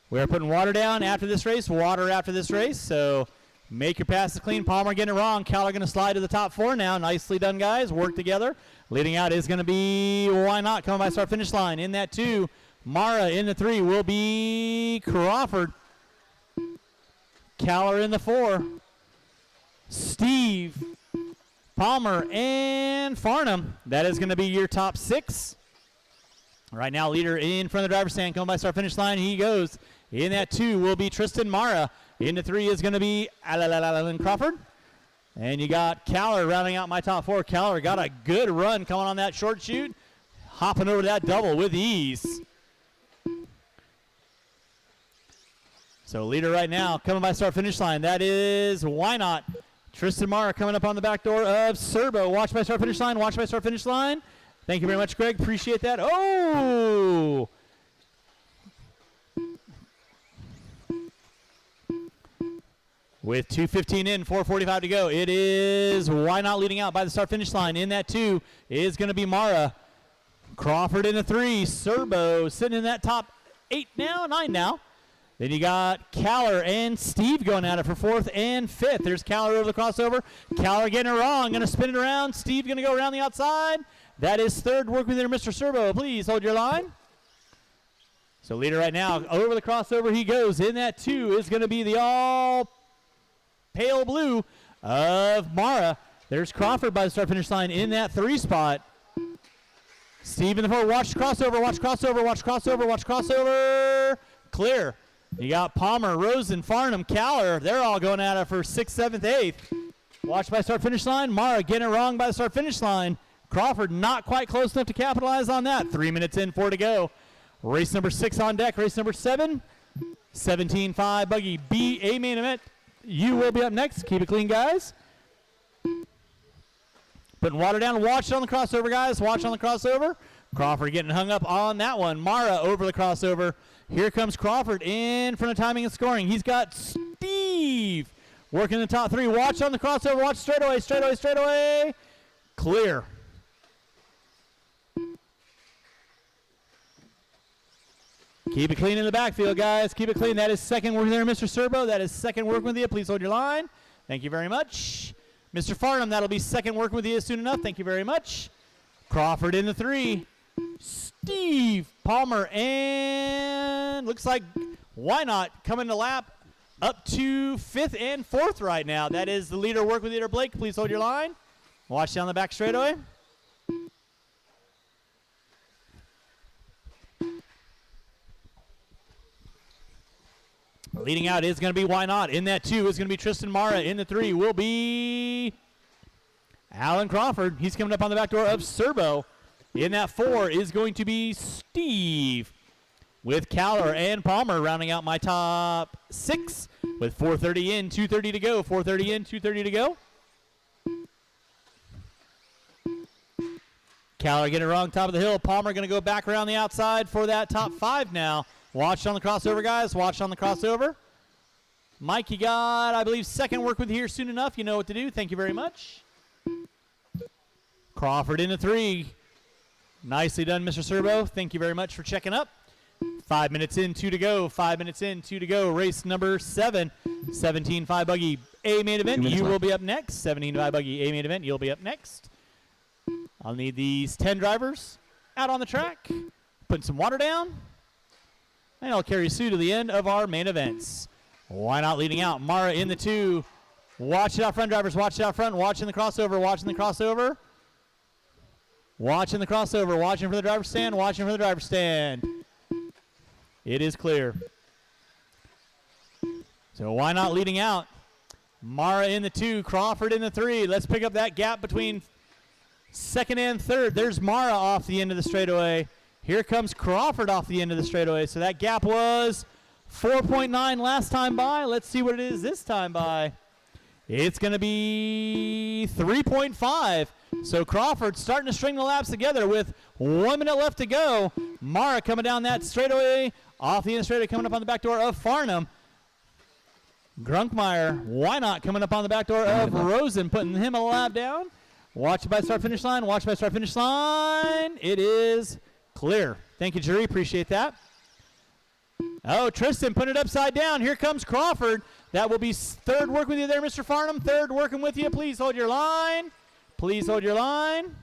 We're putting water down after this race. Water after this race. So make your passes clean. Palmer getting it wrong. Caller going to slide to the top 4 now. Nicely done, guys. Work together. Leading out is going to be Why Not coming by start finish line. In that 2. Mara in the 3 will be Crawford. Caller in the 4. Steve, Palmer, and Farnham. That is going to be your top 6. Right now, leader in front of the driver's stand. Coming by start finish line. He goes. In that 2 will be Tristan Mara. In the 3 is going to be Alan Crawford. And you got Caller rounding out my top 4. Caller got a good run coming on that short shoot. Hopping over that double with ease. So leader right now coming by start finish line. That is Why Not. Tristan Mara coming up on the back door of Serbo. Watch by start finish line. Watch by start finish line. Thank you very much, Greg. Appreciate that. Oh! With 2:15 in, 4:45 to go. It is Why Not leading out by the start finish line. In that 2 is going to be Mara. Crawford in the 3. Serbo sitting in that top 8 now, 9 now. Then you got Caller and Steve going at it for 4th and 5th. There's Caller over the crossover. Caller getting it wrong. Going to spin it around. Steve going to go around the outside. That is 3rd. Work with there, Mr. Serbo. Please hold your line. So leader right now, over the crossover he goes. In that 2 is going to be the all pale blue of Mara. There's Crawford by the start finish line in that 3 spot. Steve in the 4. Watch crossover. Watch crossover. Watch crossover. Watch crossover. Clear. You got Palmer, Rosen, Farnham, Caller. They're all going at it for 6th, 7th, 8th. Watch by start finish line. Mara getting it wrong by the start finish line. Crawford not quite close enough to capitalize on that. 3 minutes in, 4 to go. Race number 6 on deck. Race number 7. 17.5 buggy B A main event. You will be up next. Keep it clean, guys. Putting water down. Watch it on the crossover, guys. Watch on the crossover. Crawford getting hung up on that one. Mara over the crossover. Here comes Crawford in front of timing and scoring. He's got Steve working the top 3. Watch on the crossover. Watch straightaway, straightaway, straightaway. Clear. Keep it clean in the backfield, guys. Keep it clean. That is 2nd working there, Mr. Serbo. That is 2nd working with you. Please hold your line. Thank you very much. Mr. Farnham, that'll be 2nd working with you soon enough. Thank you very much. Crawford in the 3. Steve, Palmer, and looks like Why Not coming to lap up to 5th and 4th right now. That is the leader, work with leader Blake. Please hold your line. Watch down the back straightaway. Leading out is going to be Why Not. In that 2 is going to be Tristan Mara. In the 3 will be Alan Crawford. He's coming up on the back door of Serbo. In that 4 is going to be Steve with Caller and Palmer rounding out my top 6 with 4:30 in, 2:30 to go. 4:30 in, 2:30 to go. Caller getting it wrong, top of the hill. Palmer going to go back around the outside for that top 5 now. Watch on the crossover, guys. Watch on the crossover. Mike, you got, I believe, 2nd work with you here soon enough. You know what to do. Thank you very much. Crawford in the 3. Nicely done, Mr. Serbo. Thank you very much for checking up. 5 minutes in, 2 to go. 5 minutes in, 2 to go. Race number 7. 17.5 buggy A main event. You will be up next. 17.5 buggy A main event. You'll be up next. I'll need these 10 drivers out on the track. Putting some water down. And I'll carry Sue to the end of our main events. Why Not leading out? Mara in the 2. Watch it out front, drivers. Watch it out front. Watching the crossover. Watching the crossover. Watching the crossover. Watching for the driver's stand. Watching for the driver's stand. It is clear. So Why Not leading out? Mara in the 2. Crawford in the 3. Let's pick up that gap between second and third. There's Mara off the end of the straightaway. Here comes Crawford off the end of the straightaway. So that gap was 4.9 last time by. Let's see what it is this time by. It's going to be 3.5. So Crawford starting to string the laps together with 1 minute left to go. Mara coming down that straightaway. Off the end straightaway coming up on the back door of Farnham. Grunkmeyer, why not, coming up on the back door of Rosen, putting him a lap down. Watch it by start finish line. Watch it by start finish line. It is clear. Thank you, jury. Appreciate that. Oh, Tristan putting it upside down. Here comes Crawford. That will be third working with you there, Mr. Farnham. Third working with you. Please hold your line. Please hold your line.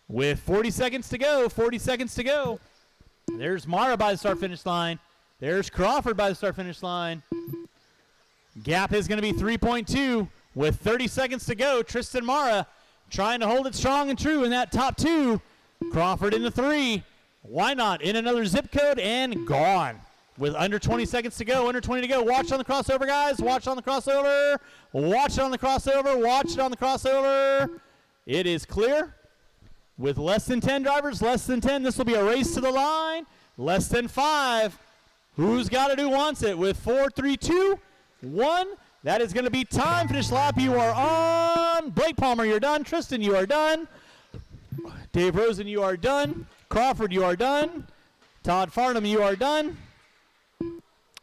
With 40 seconds to go. 40 seconds to go. There's Mara by the start finish line. There's Crawford by the start finish line. Gap is going to be 3.2 with 30 seconds to go. Tristan Mara trying to hold it strong and true in that top two. Crawford in the 3. Why not? In another zip code and gone. With under 20 seconds to go. Under 20 to go. Watch on the crossover, guys. Watch on the crossover. Watch it on the crossover. Watch it on the crossover. It is clear. With less than 10 drivers, less than 10, this will be a race to the line. Less than 5. Who's got it? Who wants it? With 4, 3, 2, 1. That is going to be time. Finish lap. You are on. Blake Palmer, you're done. Tristan, you are done. Dave Rosen, you are done. Crawford, you are done. Todd Farnham, you are done.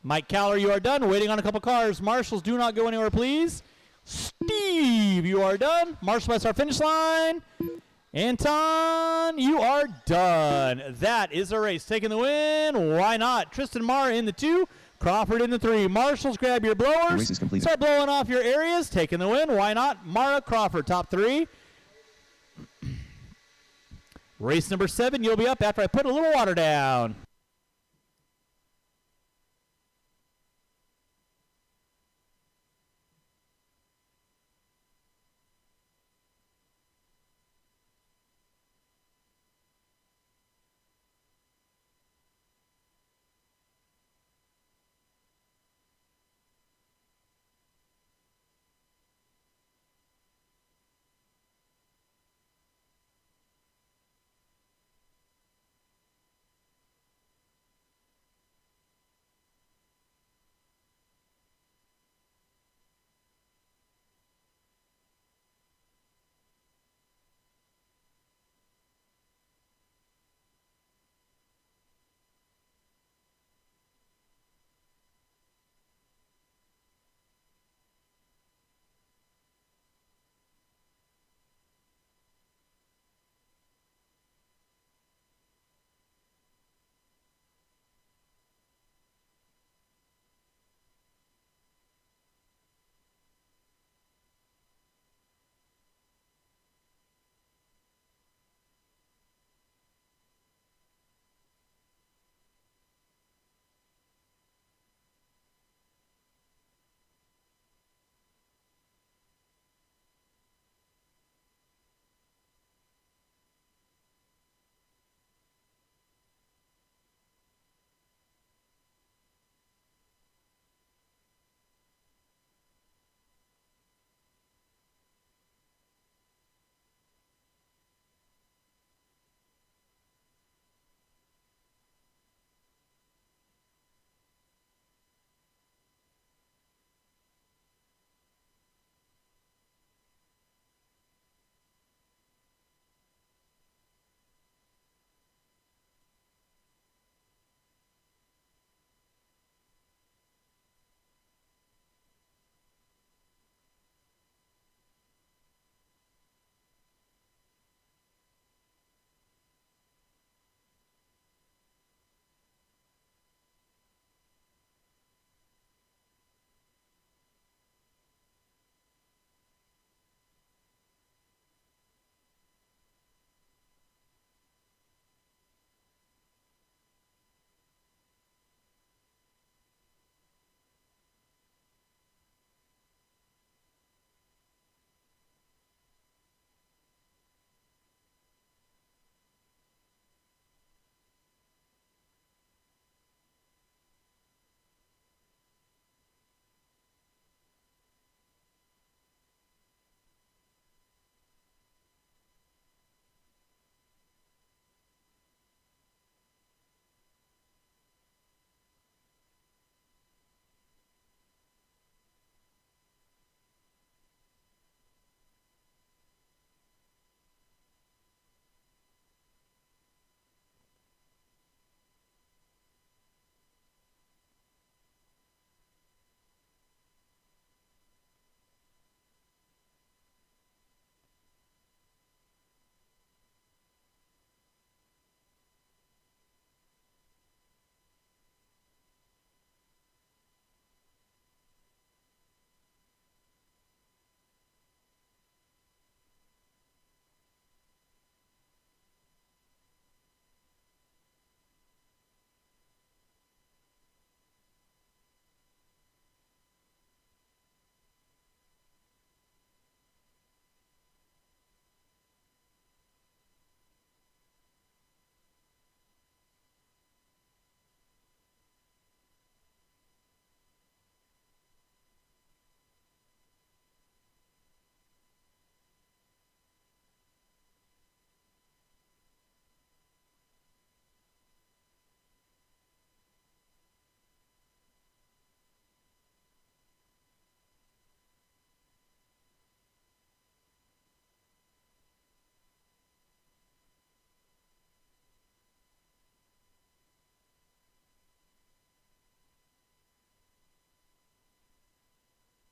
Mike Cowler, you are done. Waiting on a couple cars. Marshals, do not go anywhere, please. Steve, you are done. Marshall by start finish line. Anton, you are done. That is a race. Taking the win. Why not? Tristan Mara in the 2. Crawford in the 3. Marshals, grab your blowers. Race is completed. Start blowing off your areas. Taking the win. Why not? Mara, Crawford, top 3. Race number 7, you'll be up after I put a little water down.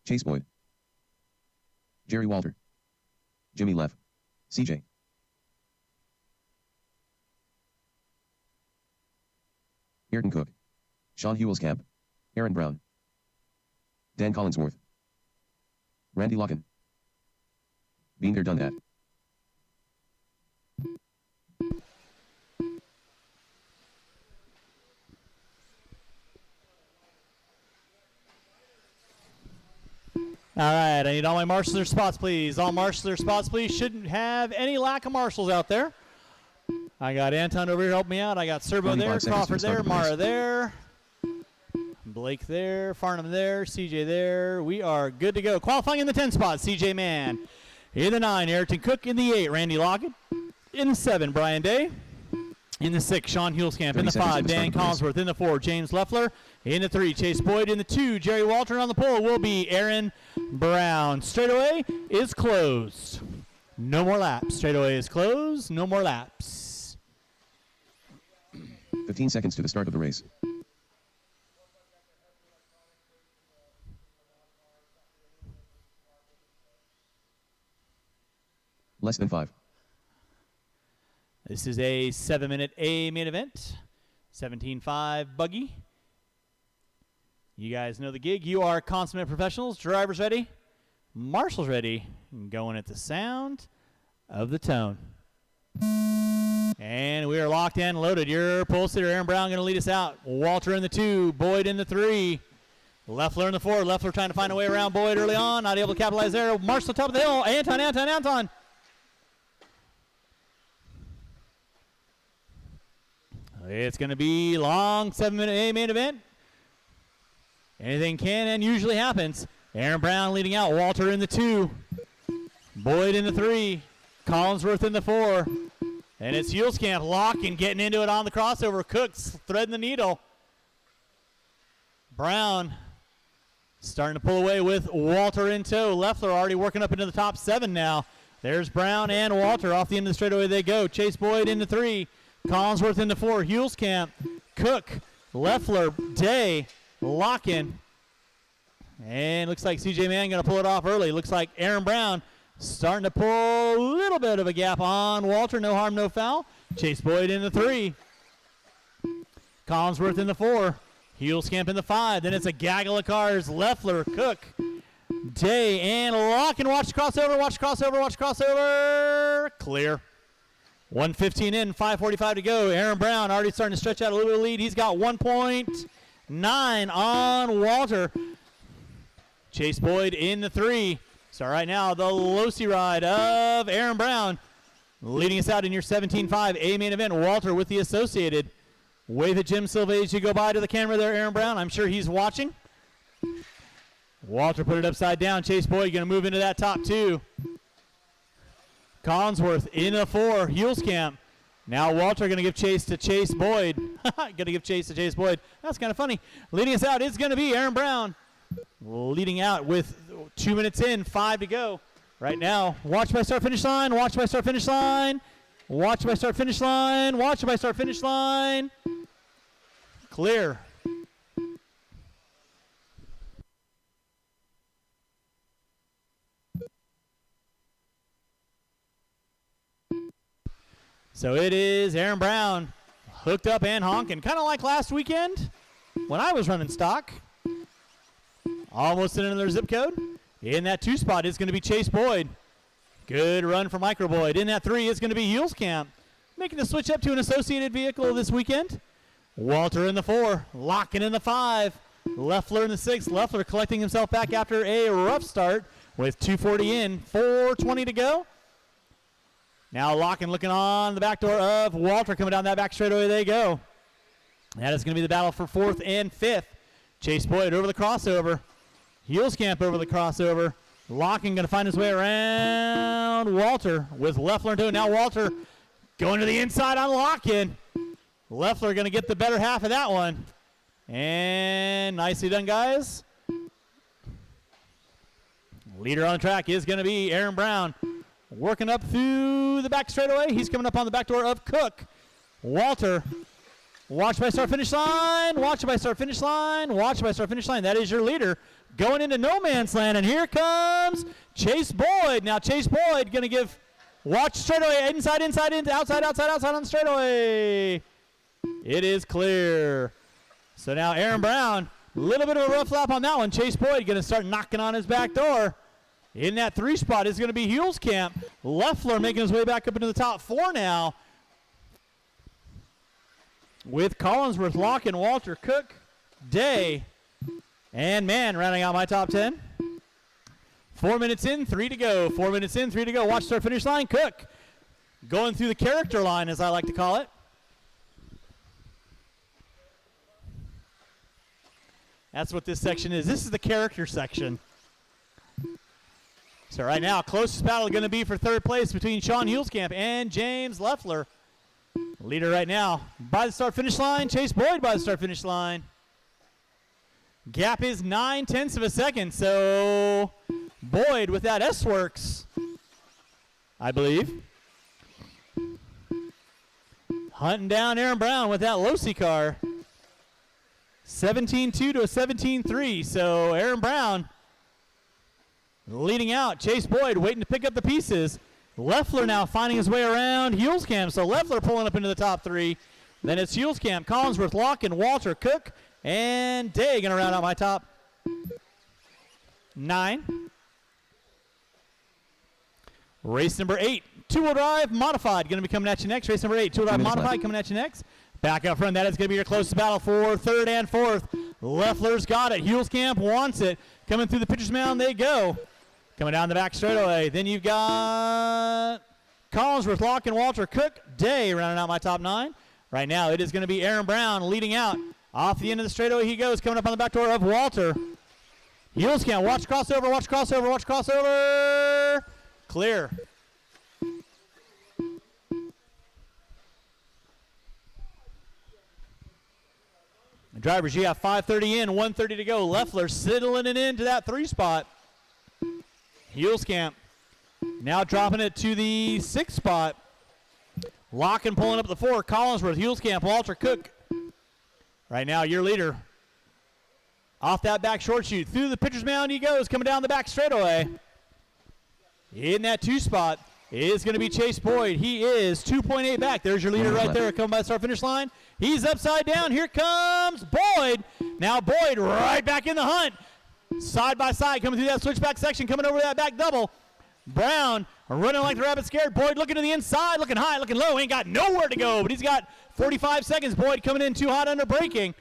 Chase Boyd. Jerry Walter. Jimmy Leff. CJ. Ayrton Cook. Sean Huelskamp. Aaron Brown. Dan Collinsworth. Randy Locken. Been there, done that. All right, I need all my marshals their spots, please. All marshals their spots, please. Shouldn't have any lack of marshals out there. I got Anton over here helping me out. I got Serbo there, Crawford there, Mara there, Blake there, Farnham there, CJ there. We are good to go. Qualifying in the 10 spot, CJ Mann. In the 9, Ayrton Cook. In the 8, Randy Lockett. In the 7, Brian Day. In the 6, Sean Huelskamp. In the 5, Dan Collinsworth. In the 4, James Leffler. In the 3, Chase Boyd. In the 2, Jerry Walter. On the pole will be Aaron Brown. Straightaway is closed. No more laps. Straightaway is closed. No more laps. 15 seconds to the start of the race. Less than 5. This is a 7-minute A main event. 17.5 buggy. You guys know the gig. You are consummate professionals. Drivers ready. Marshals ready. Going at the sound of the tone. And we are locked and loaded. Your pole sitter, Aaron Brown, going to lead us out. Walter in the 2. Boyd in the 3. Leffler in the 4. Leffler trying to find a way around Boyd early on. Not able to capitalize there. Marshall top of the hill. Anton. It's going to be long 7-minute A main event. Anything can and usually happens. Aaron Brown leading out. Walter in the 2. Boyd in the 3. Collinsworth in the 4. And it's Huelskamp locking, getting into it on the crossover. Cooks threading the needle. Brown starting to pull away with Walter in tow. Leffler already working up into the top 7 now. There's Brown and Walter. Off the end of the straightaway they go. Chase Boyd in the 3. Collinsworth in the 4. Huelskamp, Cook, Leffler, Day, Locken. And looks like CJ Mann going to pull it off early. Looks like Aaron Brown starting to pull a little bit of a gap on Walter. No harm, no foul. Chase Boyd in the 3. Collinsworth in the 4. Huelskamp in the 5. Then it's a gaggle of cars. Leffler, Cook, Day, and Locken. Watch the crossover. Clear. 1:15 in, 5:45 to go. Aaron Brown already starting to stretch out a little bit of lead. He's got 1.9 on Walter. Chase Boyd in the 3. So right now, the Losi ride of Aaron Brown leading us out in your 17.5 A main event. Walter with the Associated. Wave at Jim Silva as you go by to the camera there, Aaron Brown. I'm sure he's watching. Walter put it upside down. Chase Boyd going to move into that top 2. Collinsworth in a 4. Huelskamp. Now Walter going to give chase to Chase Boyd. That's kind of funny. Leading us out is going to be Aaron Brown. Leading out with 2 minutes in, 5 to go. Right now, watch by start finish line. Clear. So it is Aaron Brown hooked up and honking, kind of like last weekend when I was running stock. Almost in another zip code. In that 2 spot is going to be Chase Boyd. Good run for Micro Boyd. In that 3 is going to be Huelskamp, making the switch up to an Associated vehicle this weekend. Walter in the 4, Locken in the 5, Leffler in the 6. Leffler collecting himself back after a rough start with 2:40 in, 4:20 to go. Now Locken looking on the back door of Walter, coming down that back straightaway they go. That is going to be the battle for 4th and 5th. Chase Boyd over the crossover. Huelskamp over the crossover. Locken going to find his way around Walter with Leffler in tow. Now Walter going to the inside on Locken. Leffler going to get the better half of that one. And nicely done, guys. Leader on the track is going to be Aaron Brown. Working up through the back straightaway. He's coming up on the back door of Cook. Walter Watch by start finish line. Watch by start finish line. Watch by start finish line. That is your leader going into no man's land. And here comes Chase Boyd. Now Chase Boyd going to give watch straightaway inside, outside on the straightaway. It is clear. So now Aaron Brown, a little bit of a rough lap on that one. Chase Boyd going to start knocking on his back door. In that 3 spot is going to be Hulskamp. Leffler making his way back up into the top 4 now. With Collinsworth, Larkin, Walter, Cook, Day, and Mann rounding out my top 10. 4 minutes in, 3 to go. 4 minutes in, 3 to go. Watch start finish line. Cook going through the character line, as I like to call it. That's what this section is. This is the character section. So right now, closest battle going to be for 3rd place between Sean Hulskamp and James Leffler. Leader right now by the start finish line. Chase Boyd by the start finish line. Gap is 9/10 of a second. So Boyd with that S-Works, I believe. Hunting down Aaron Brown with that Losi car. 17-2 to a 17-3. So Aaron Brown leading out. Chase Boyd waiting to pick up the pieces. Leffler now finding his way around Hulskamp. So Leffler pulling up into the top 3. Then it's Hulskamp, Collinsworth, Larkin, Walter, Cook, and Day going to round out my top 9. Race number 8, 2-wheel drive modified, going to be coming at you next. Race number 8, 2-wheel drive modified coming at you next. Back up front, that is going to be your closest battle for 3rd and 4th. Leffler's got it. Hulskamp wants it. Coming through the pitcher's mound, they go. Coming down the back straightaway. Then you've got Collinsworth, Larkin, Walter, Cook, Day rounding out my top 9. Right now, it is going to be Aaron Brown leading out. Off the end of the straightaway he goes, coming up on the back door of Walter. Hulskamp, watch crossover, watch crossover, watch crossover. Clear. Drivers, you have 5:30 in, 1:30 to go. Leffler settling it into that 3 spot. Hulskamp now dropping it to the 6th spot. Larkin pulling up the 4. Collinsworth, Hulskamp, Walter, Cook. Right now, your leader. Off that back short shoot. Through the pitcher's mound he goes, coming down the back straightaway. In that 2 spot is going to be Chase Boyd. He is 2.8 back. There's your leader right there coming by the start finish line. He's upside down. Here comes Boyd. Now Boyd right back in the hunt. Side by side coming through that switchback section, coming over that back double. Brown running like the rabbit scared. Boyd looking to the inside, looking high, looking low. Ain't got nowhere to go, but he's got 45 seconds. Boyd coming in too hot under braking.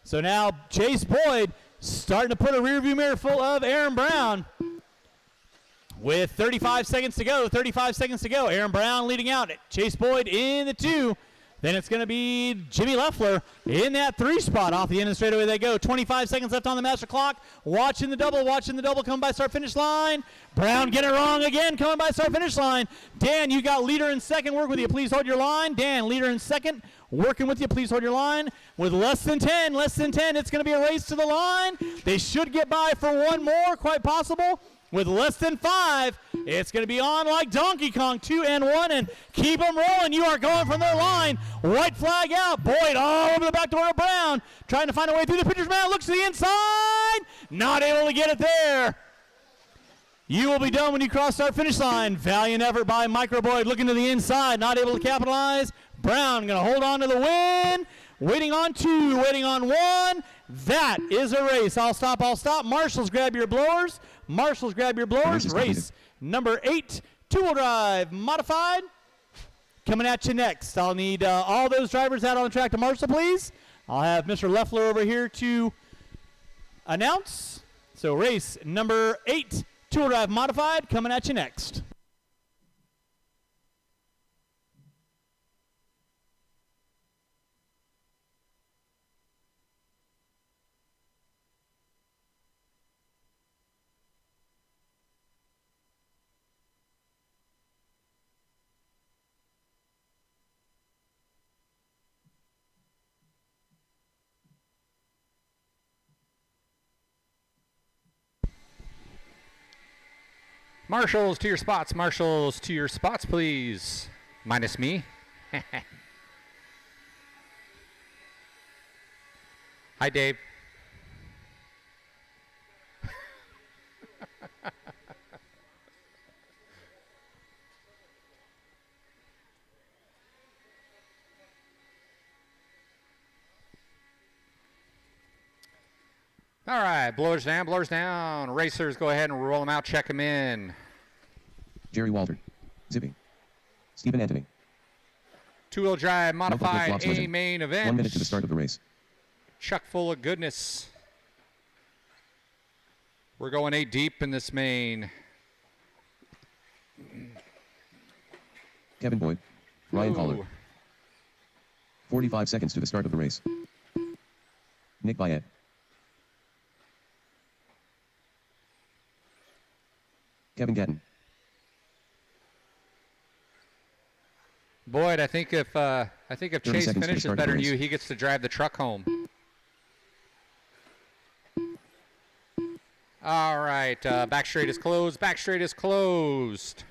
So now Chase Boyd starting to put a rearview mirror full of Aaron Brown. With 35 seconds to go, 35 seconds to go. Aaron Brown leading out. Chase Boyd in the 2. Then it's going to be Jimmy Leffler in that 3 spot. Off the end of the straightaway they go. 25 seconds left on the master clock. Watching the double coming by start finish line. Brown getting it wrong again, coming by start finish line. Dan, you got leader in second. Work with you. Please hold your line. Dan, leader in second. Working with you. Please hold your line. With less than 10, it's going to be a race to the line. They should get by for one more, quite possible. With less than 5, it's going to be on like Donkey Kong, 2 and 1, and keep them rolling. You are going from their line. White flag out. Boyd all over the back door of Brown, trying to find a way through the pitcher's mound. Looks to the inside. Not able to get it there. You will be done when you cross start finish line. Valiant effort by Micro Boyd looking to the inside, not able to capitalize. Brown going to hold on to the win. Waiting on 2, waiting on 1. That is a race. I'll stop. Marshals, grab your blowers. Race number 8, 2-wheel drive modified. Coming at you next. I'll need all those drivers out on the track to Marshall, please. I'll have Mr. Leffler over here to announce. So race number 8, 2-wheel drive modified, coming at you next. Marshals to your spots, please. Minus me. Hi, Dave. All right, blowers down, blowers down. Racers, go ahead and roll them out, check them in. Jerry Walter. Zippy. Stephen Anthony. Two-wheel drive Notebook with modified Flops A Legend. main event. 1 minute to the start of the race. Chuck full of goodness. We're going 8 deep in this main. Kevin Boyd. Ryan Ooh. Collar. 45 seconds to the start of the race. Nick Bayet. Kevin Gatton. Boyd, I think if 30 Chase seconds to the finishes start of better the than you, race. he gets to drive the truck home. All right, back straight is closed. Back straight is closed.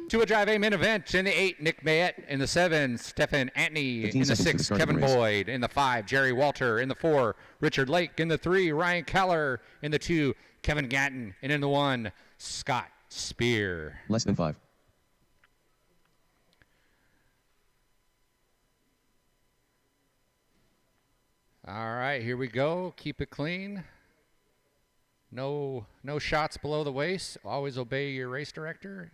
Two-wheel drive A main event in the 8, Nick Bayet. In the 7, Stephen Antony. 15 In the seconds to the 6, start of the Kevin race. Boyd. In the 5, Jerry Walter. In the 4, Richard Lake. In the 3, Ryan Keller. In the 2, Kevin Gatton. And in the 1, Scott Spear. Less than 5. All right, here we go. Keep it clean. No shots below the waist. Always obey your race director.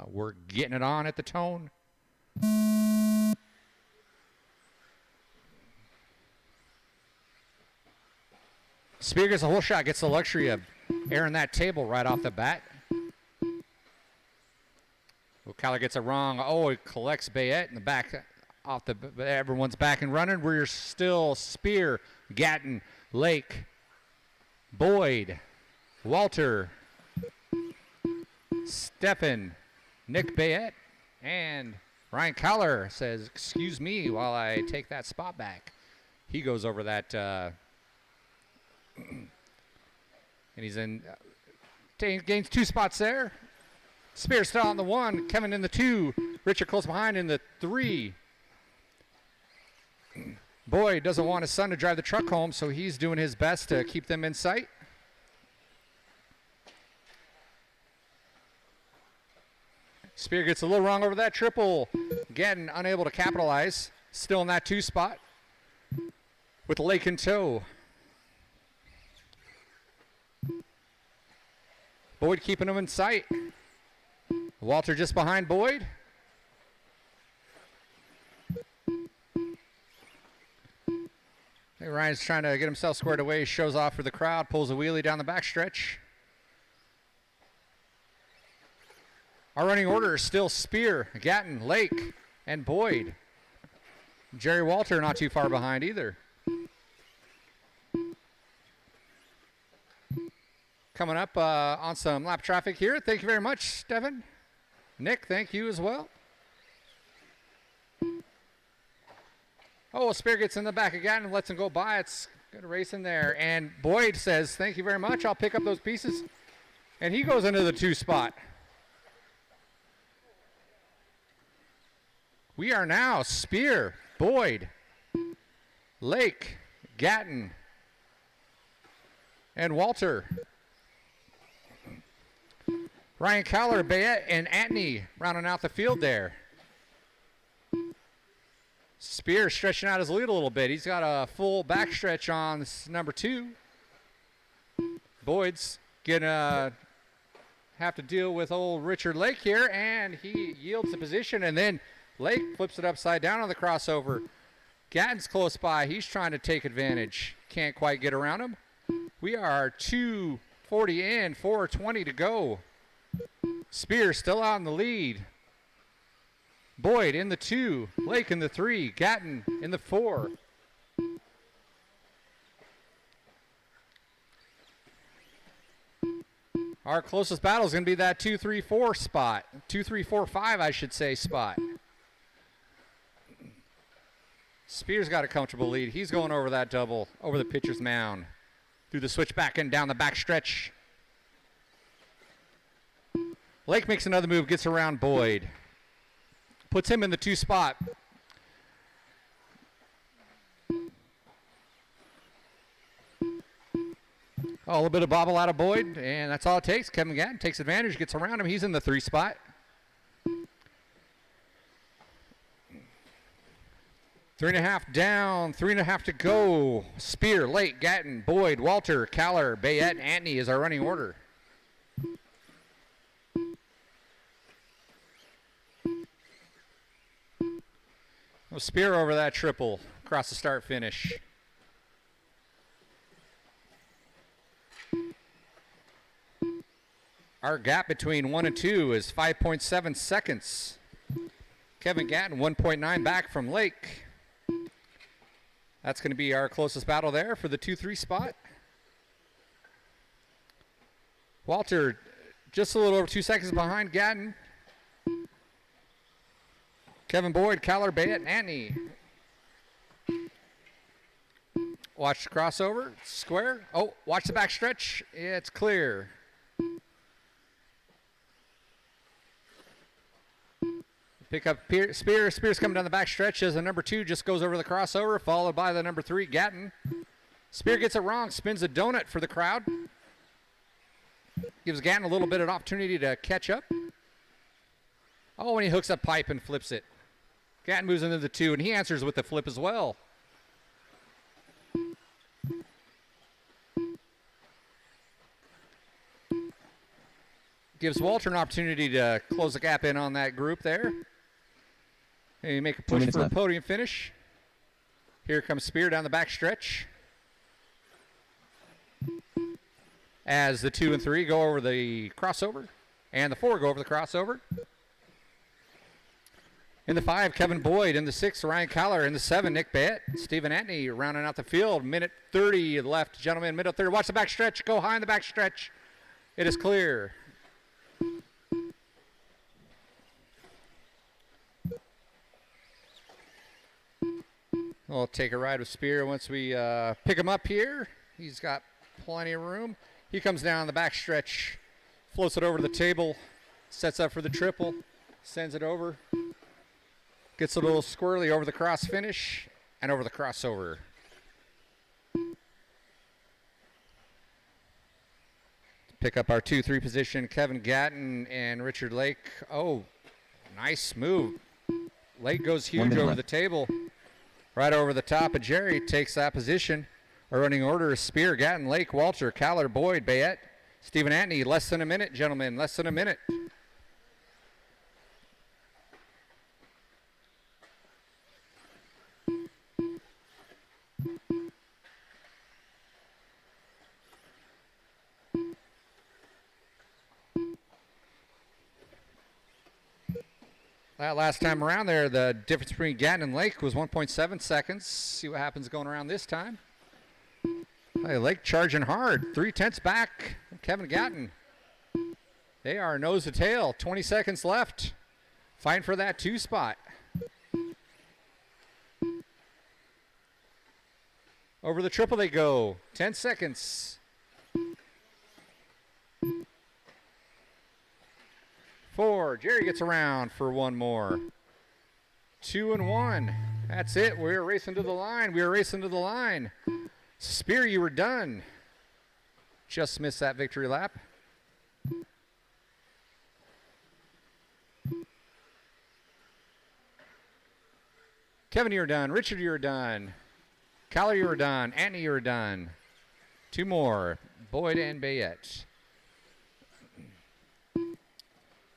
We're getting it on at the tone. Spear gets a whole shot, gets the luxury of airing that table right off the bat. O'Callaghan gets it wrong. Oh, he collects Bayet in the back. Everyone's back and running. We're still Spear, Gatton, Lake, Boyd, Walter, Stephen, Nick Bayet, and Ryan Keller says, "Excuse me while I take that spot back." He goes over that, and he's in. Gains 2 spots there. Spear still on the 1, Kevin in the 2, Richard close behind in the 3. Boyd doesn't want his son to drive the truck home, so he's doing his best to keep them in sight. Spear gets a little wrong over that triple. Again, unable to capitalize. Still in that 2 spot with Lake in tow. Boyd keeping him in sight. Walter just behind Boyd. Hey, Ryan's trying to get himself squared away. Shows off for the crowd. Pulls a wheelie down the backstretch. Our running order is still Spear, Gatton, Lake, and Boyd. Jerry Walter not too far behind either. Coming up on some lap traffic here. Thank you very much, Devin. Nick, thank you as well. Oh, Spear gets in the back again and lets him go by. It's good racing there. And Boyd says, "Thank you very much. I'll pick up those pieces." And he goes into the 2 spot. We are now Spear, Boyd, Lake, Gatton, and Walter. Ryan Keller, Bayet, and Antony rounding out the field there. Spear stretching out his lead a little bit. He's got a full backstretch on this number 2. Boyd's gonna have to deal with old Richard Lake here, and he yields the position, and then Lake flips it upside down on the crossover. Gatton's close by. He's trying to take advantage. Can't quite get around him. We are 2:40 in, 4:20 to go. Spear still out in the lead. Boyd in the 2, Lake in the 3, Gatton in the 4. Our closest battle is going to be that 2-3-4 spot. 2-3-4-5, I should say, spot. Spear's got a comfortable lead. He's going over that double, over the pitcher's mound. Through the switchback and down the back stretch. Lake makes another move, gets around Boyd. Puts him in the 2 spot. Oh, a little bit of bobble out of Boyd, and that's all it takes. Kevin Gatton takes advantage, gets around him. He's in the 3 spot. 3.5 down, 3.5 to go. Spear, Lake, Gatton, Boyd, Walter, Caller, Bayette, and Antony is our running order. Oh, Spear over that triple across the start finish. Our gap between 1 and 2 is 5.7 seconds. Kevin Gatton 1.9 back from Lake. That's going to be our closest battle there for the 2-3 spot. Walter just a little over 2 seconds behind Gatton. Kevin Boyd, Caller, Bayette, and Antony. Watch the crossover, square. Oh, watch the back stretch. It's clear. Pick up Spear. Spear's coming down the back stretch as the number 2 just goes over the crossover, followed by the number 3, Gatton. Spear gets it wrong, spins a donut for the crowd. Gives Gatton a little bit of opportunity to catch up. Oh, and he hooks up pipe and flips it. Gatton moves into the 2, and he answers with the flip as well. Gives Walter an opportunity to close the gap in on that group there. And you make a push for a podium finish. Here comes Spear down the back stretch. As the 2 and 3 go over the crossover, and the 4 go over the crossover. In the 5, Kevin Boyd. In the 6, Ryan Caller. In the 7, Nick Bayette. Stephen Antony rounding out the field. Minute 30 left, gentlemen. Middle third. Watch the back stretch. Go high in the back stretch. It is clear. We'll take a ride with Spear once we pick him up here. He's got plenty of room. He comes down the back stretch, floats it over to the table, sets up for the triple, sends it over, gets a little squirrely over the cross finish and over the crossover. Pick up our 2-3 position, Kevin Gatton and Richard Lake. Oh, nice move. Lake goes huge over the table. Right over the top of Jerry, takes that position. Our running order is Spear, Gatton, Lake, Walter, Caller, Boyd, Bayette, Stephen Antony. Less than a minute, gentlemen, less than a minute. That last time around there, the difference between Gatton and Lake was 1.7 seconds. See what happens going around this time. Hey, Lake charging hard. 3/10 back. Kevin Gatton. They are nose to tail. 20 seconds left. Fighting for that 2 spot. Over the triple they go. 10 seconds. 4. Jerry gets around for 1 more. 2 and 1. That's it. We're racing to the line. We are racing to the line. Spear, you were done. Just missed that victory lap. Kevin, you're done. Richard, you're done. Caller, you're done. Antony, you're done. 2 more. Boyd and Bayette.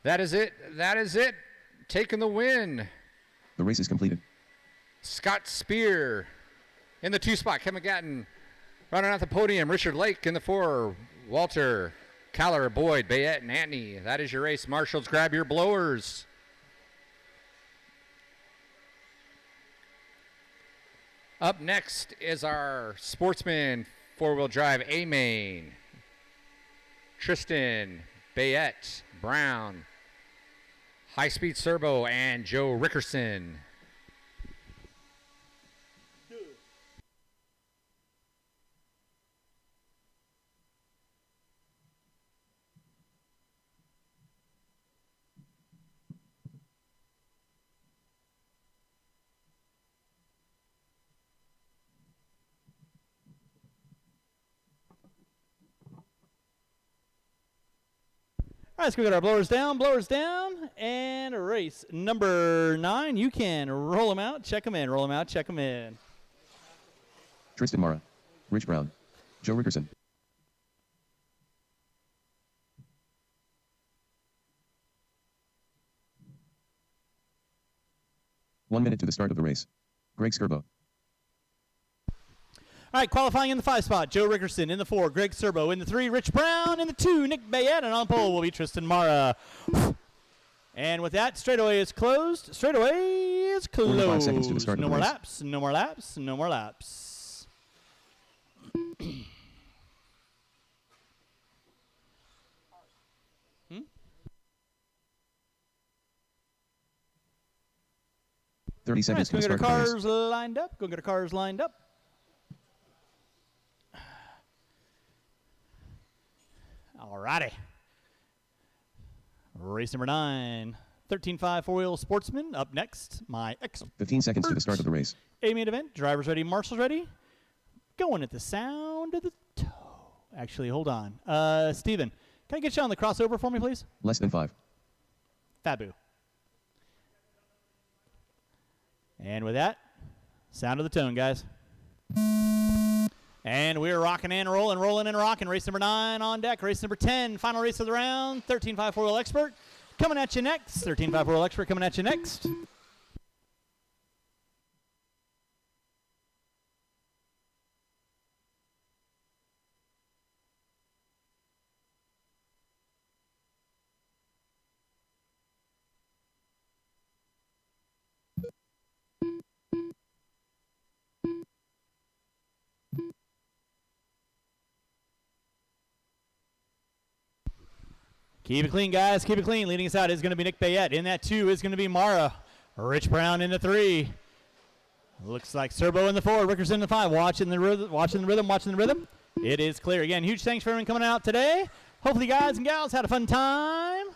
That is it. That is it. Taking the win. The race is completed. Scott Spear in the 2 spot. Kevin Gatton running out the podium. Richard Lake in the 4. Walter, Caller, Boyd, Bayette, and Antony. That is your race. Marshals, grab your blowers. Up next is our Sportsman 4-wheel drive A-Main. Tristan, Bayette, Brown, High Speed Servo, and Joe Rickerson. All right, let's go get our blowers down, and race number 9. You can roll them out, check them in, roll them out, check them in. Tristan Mara. Rich Brown. Joe Rickerson. One minute to the start of the race. Greg Skirbo. All right, qualifying in the 5 spot, Joe Rickerson. In the 4, Greg Serbo. In the 3, Rich Brown. In the 2, Nick Bayette. And on pole will be Tristan Mara. And with that, straightaway is closed. Straightaway is 45 seconds to the closed. start of No the more race. laps, no more laps, no more laps. 30 All right, seconds let's to go the get our start of the race. cars lined up. Go get our cars lined up. All righty. Race number 9. 13.5 four-wheel sportsman. Up next, my 15 seconds to the start of the race. A-main event. Drivers ready, marshals ready. Going at the sound of the toe. Actually, hold on. Steven, can I get you on the crossover for me, please? Less than 5. Fabu. And with that, sound of the tone, guys. And we're rocking and rolling and rocking. Race number 9 on deck. Race number 10, final race of the round. 13.5 four-wheel expert coming at you next. 13.5 four-wheel expert coming at you next. Keep it clean, guys. Keep it clean. Leading us out is going to be Nick Bayette. In that 2 is going to be Mara. Rich Brown in the 3. Looks like Serbo in the 4. Rickerson in the 5. Watching the rhythm. It is clear. Again, huge thanks for everyone coming out today. Hopefully, guys and gals had a fun time.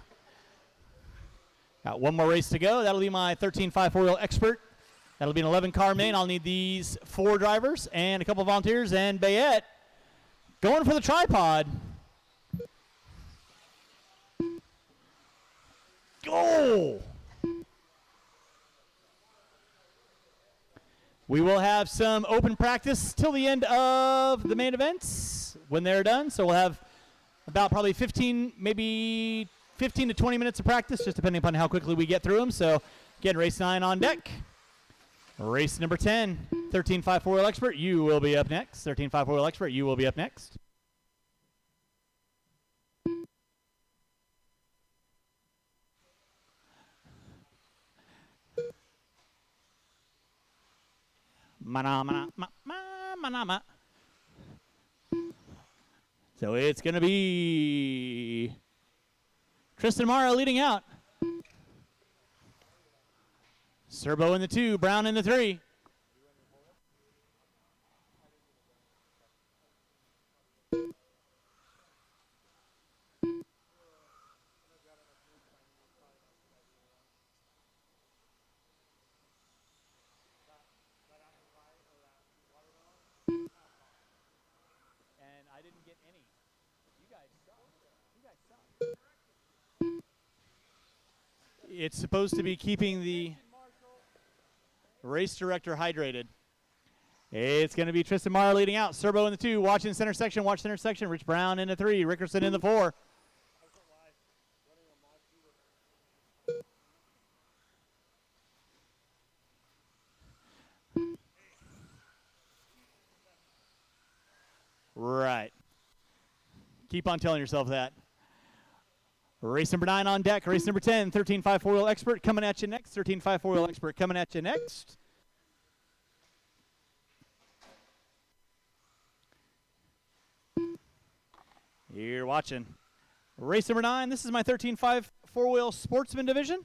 Got one more race to go. That'll be my 13.5 four-wheel expert. That'll be an 11-car main. I'll need these 4 drivers and a couple volunteers. And Bayette going for the tripod. Goal! We will have some open practice till the end of the main events when they're done. So we'll have about probably 15 to 20 minutes of practice, just depending upon how quickly we get through them. So again, race 9 on deck. Race number 10, 13.5 four-wheel expert, you will be up next. 13.5 four-wheel expert, you will be up next. So it's going to be Tristan Mara leading out. Serbo in the 2, Brown in the 3. It's supposed to be keeping the race director hydrated. It's going to be Tristan Mara leading out. Serbo in the 2, watching center section, watch center section. Rich Brown in the 3, Rickerson in the 4. Right. Keep on telling yourself that. Race number 9 on deck. Race number 10, 13.5 four-wheel expert coming at you next. 13.5 four-wheel expert coming at you next. You're watching. Race number 9, this is my 13.5 four-wheel sportsman division.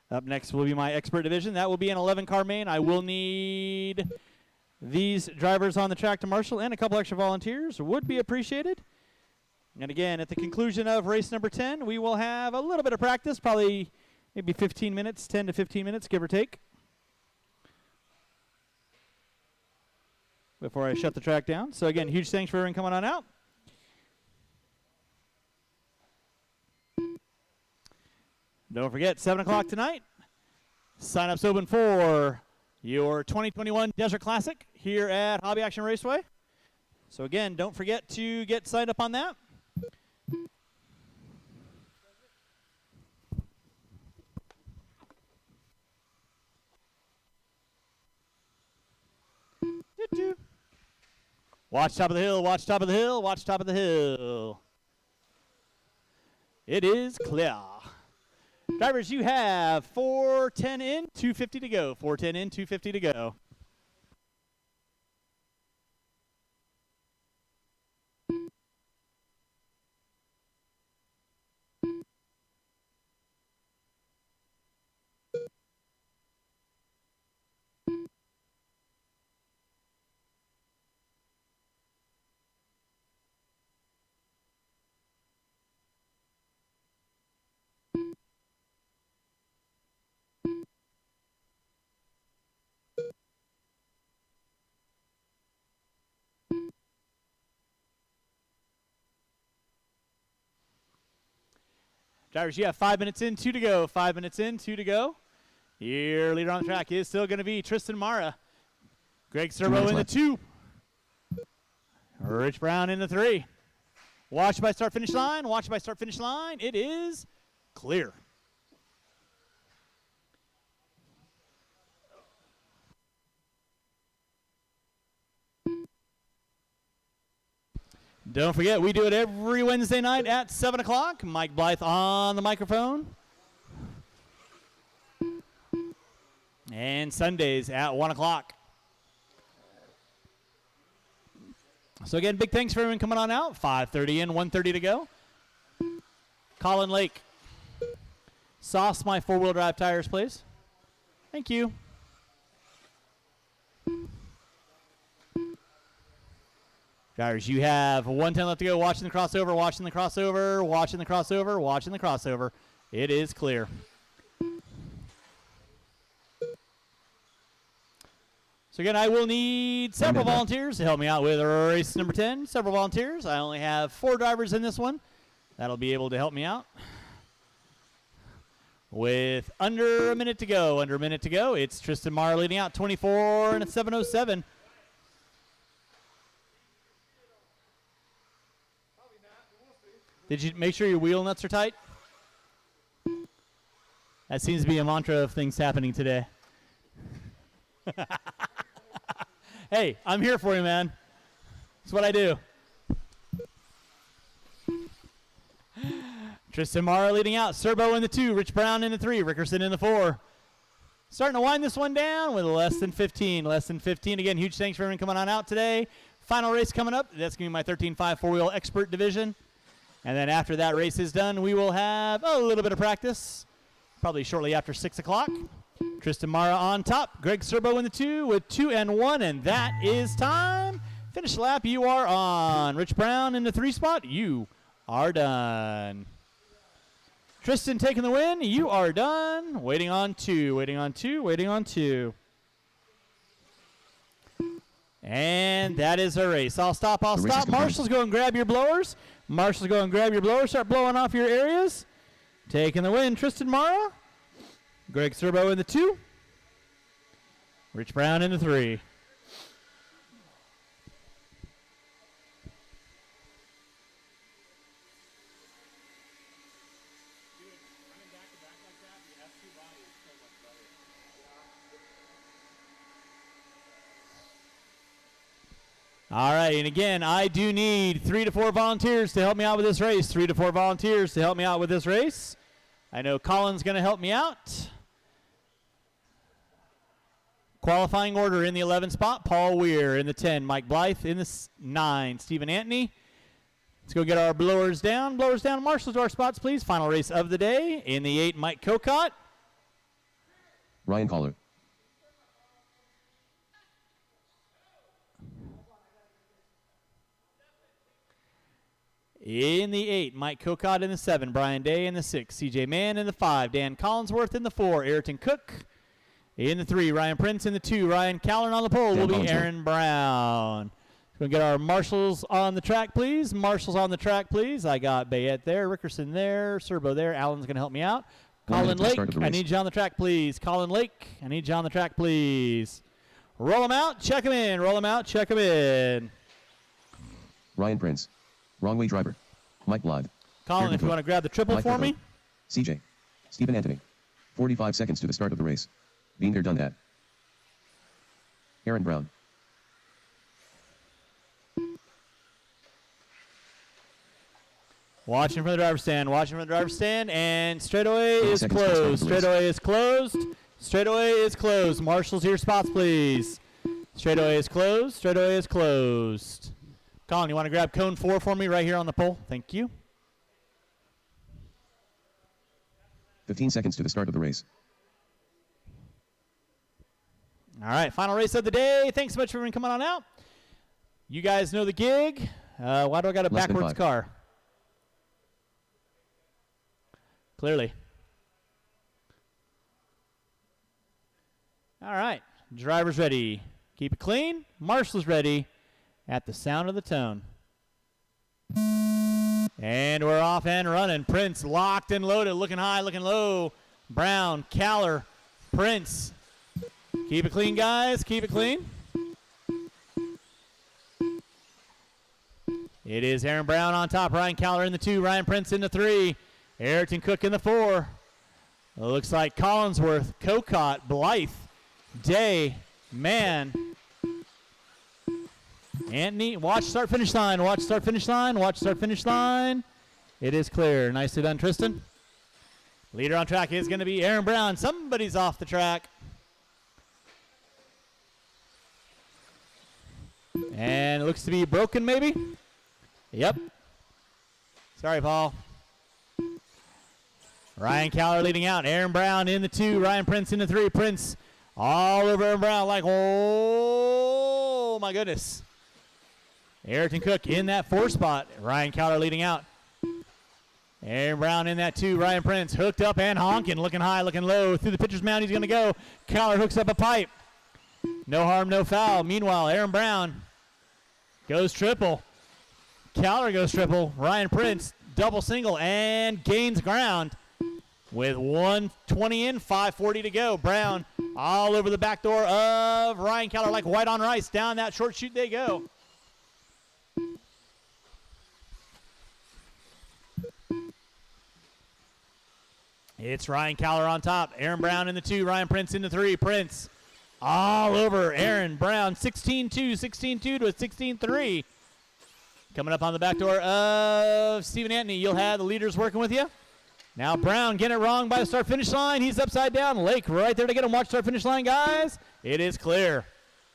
Up next will be my expert division. That will be an 11-car main. I will need these drivers on the track to marshal, and a couple extra volunteers would be appreciated. And again, at the conclusion of race number 10, we will have a little bit of practice, probably maybe 15 minutes, 10 to 15 minutes, give or take, before I shut the track down. So again, huge thanks for everyone coming on out. Don't forget, 7 o'clock tonight. Sign-ups open for your 2021 Desert Classic here at Hobby Action Raceway. So again, don't forget to get signed up on that. Watch top of the hill, watch top of the hill, watch top of the hill. It is clear. Drivers, you have 4:10 in, 2:50 to go. 4:10 in, 2:50 to go. Drivers, you have 5 minutes in, 2 to go. 5 minutes in, 2 to go. Your leader on the track is still going to be Tristan Mara. Greg Serbo in the 2. Rich Brown in the 3. Watch by start finish line. Watch by start finish line. It is clear. Don't forget, we do it every Wednesday night at 7 o'clock. Mike Blythe on the microphone. And Sundays at 1 o'clock. So again, big thanks for everyone coming on out. 5:30 in, 1:30 to go. Colin Lake. Sauce my four-wheel drive tires, please. Thank you. Drivers, you have 1:10 left to go. Watching the crossover, watching the crossover, watching the crossover, watching the crossover. It is clear. So again, I will need several volunteers to help me out with race number 10. Several volunteers. I only have 4 drivers in this one. That'll be able to help me out. With under a minute to go. Under a minute to go. It's Tristan Mara leading out 24 and a 7:07. Did you make sure your wheel nuts are tight? That seems to be a mantra of things happening today. Hey, I'm here for you, man. That's what I do. Tristan Mara leading out. Serbo in the 2. Rich Brown in the 3. Rickerson in the 4. Starting to wind this one down with less than 15. Less than 15. Again, huge thanks for everyone coming on out today. Final race coming up. That's going to be my 13.5 four-wheel expert division. And then after that race is done, we will have a little bit of practice, probably shortly after 6 o'clock. Tristan Mara on top. Greg Serbo in the 2 with 2 and 1, and that is time. Finish lap, you are on. Rich Brown in the 3 spot, you are done. Tristan taking the win, you are done. Waiting on 2, waiting on 2, waiting on 2. And that is our race. I'll stop. Marshall's go and grab your blowers. Marshall's go and grab your blowers. Start blowing off your areas. Taking the win, Tristan Mara. Greg Serbo in the 2. Rich Brown in the 3. All right, and again, I do need 3 to 4 volunteers to help me out with this race. 3 to 4 volunteers to help me out with this race. I know Colin's going to help me out. Qualifying order in the 11 spot, Paul Weir in the 10, Mike Blythe in the 9, Stephen Antony. Let's go get our blowers down. Blowers down, marshals to our spots, please. Final race of the day. In the 8, Mike Cocott. Ryan Collar. In the 8, Mike Cocott in the 7, Brian Day in the 6, CJ Mann in the 5, Dan Collinsworth in the 4, Ayrton Cook in the 3, Ryan Prince in the 2, Ryan Callern on the pole will be Aaron Brown. We're going to get our marshals on the track, please. Marshals on the track, please. I got Bayette there, Rickerson there, Serbo there. Allen's going to help me out. 1 Colin minute to the Lake, start of the I race. need you on the track, please. Colin Lake, I need you on the track, please. Roll him out, check him in. Roll him out, check him in. Ryan Prince. Wrong way driver. Mike Blythe. Colin, Ayrton if you Cook. want to grab the triple Mike for me. Verhoeven. CJ. Stephen Anthony. 45 seconds to the start of the race. Been there, done that. Aaron Brown. Watching from the driver's stand, watching from the driver's stand, and straightaway 12 is seconds to the start of closed. the race. Straightaway is closed. Straightaway is closed. Marshals, your spots, please. Straightaway is closed. Straightaway is closed. Colin, you want to grab cone 4 for me right here on the pole? Thank you. 15 seconds to the start of the race. All right, final race of the day. Thanks so much for coming on out. You guys know the gig. Why do I got a Less than backwards 5. car? Clearly. All right, driver's ready. Keep it clean. Marshal's ready at the sound of the tone. And we're off and running. Prince locked and loaded, looking high, looking low. Brown, Caller, Prince. Keep it clean, guys. Keep it clean. It is Aaron Brown on top. Ryan Caller in the 2. Ryan Prince in the 3. Ayrton Cook in the 4. It looks like Collinsworth, Cocott, Blythe, Day, Mann, Anthony. Watch start finish line. Watch start finish line. Watch start finish line. It is clear. Nicely done, Tristan. Leader on track is going to be Aaron Brown. Somebody's off the track. And it looks to be broken, maybe? Yep. Sorry, Paul. Ryan Caller leading out. Aaron Brown in the 2. Ryan Prince in the 3. Prince all over Aaron Brown like, oh, my goodness. Ayrton Cook in that 4 spot. Ryan Caller leading out. Aaron Brown in that 2. Ryan Prince hooked up and honking. Looking high, looking low. Through the pitcher's mound, he's going to go. Caller hooks up a pipe. No harm, no foul. Meanwhile, Aaron Brown goes triple. Caller goes triple. Ryan Prince double single and gains ground with 120 in, 5:40 to go. Brown all over the back door of Ryan Caller like white on rice. Down that short chute they go. It's Ryan Caller on top. Aaron Brown in the 2. Ryan Prince in the 3. Prince all over Aaron Brown. 16-2, 16-2 to a 16-3. Coming up on the back door of Stephen Anthony. You'll have the leaders working with you. Now Brown getting it wrong by the start-finish line. He's upside down. Lake right there to get him. Watch start-finish line, guys. It is clear.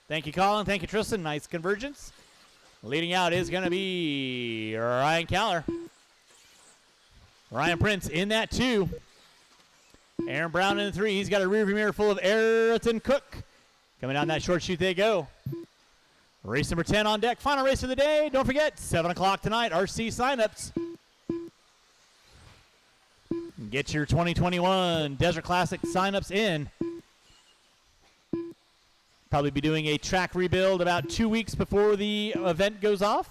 Thank you, Colin. Thank you, Tristan. Nice convergence. Leading out is going to be Ryan Caller. Ryan Prince in that 2. Aaron Brown in the 3. He's got a rearview mirror full of Ayrton Cook. Coming down that short chute they go. Race number 10 on deck. Final race of the day. Don't forget, 7 o'clock tonight, RC signups. Get your 2021 Desert Classic signups in. Probably be doing a track rebuild about 2 weeks before the event goes off.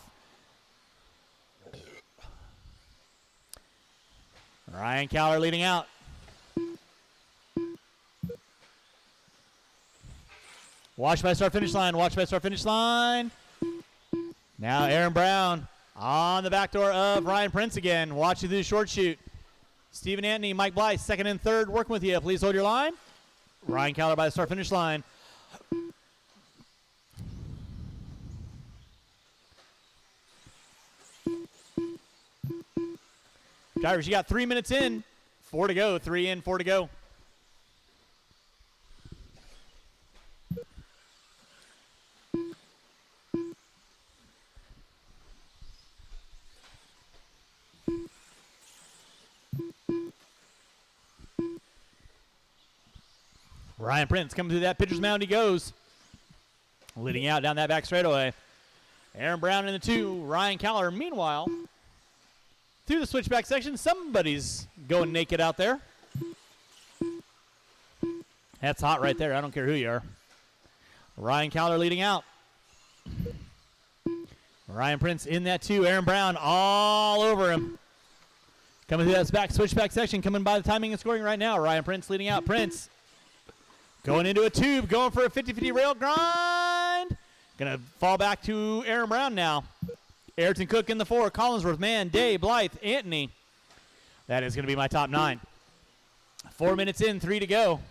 Ryan Caller leading out. Watch by start finish line. Watch by start finish line. Now Aaron Brown on the back door of Ryan Prince again. Watching through the short chute. Stephen Anthony, Mike Blythe, second and third, working with you. Please hold your line. Ryan Caller by the start finish line. Drivers, you got 3 minutes in. 4 to go. 3 in, 4 to go. Ryan Prince coming through that pitcher's mound. He goes. Leading out down that back straightaway. Aaron Brown in the 2. Ryan Caller, meanwhile, through the switchback section, somebody's going naked out there. That's hot right there. I don't care who you are. Ryan Caller leading out. Ryan Prince in that 2. Aaron Brown all over him. Coming through that switchback section, coming by the timing and scoring right now. Ryan Prince leading out. Prince going into a tube, going for a 50-50 rail grind. Going to fall back to Aaron Brown now. Ayrton Cook in the 4. Collinsworth, Mann, Day, Blythe, Anthony. That is going to be my top 9. 4 minutes in, 3 to go.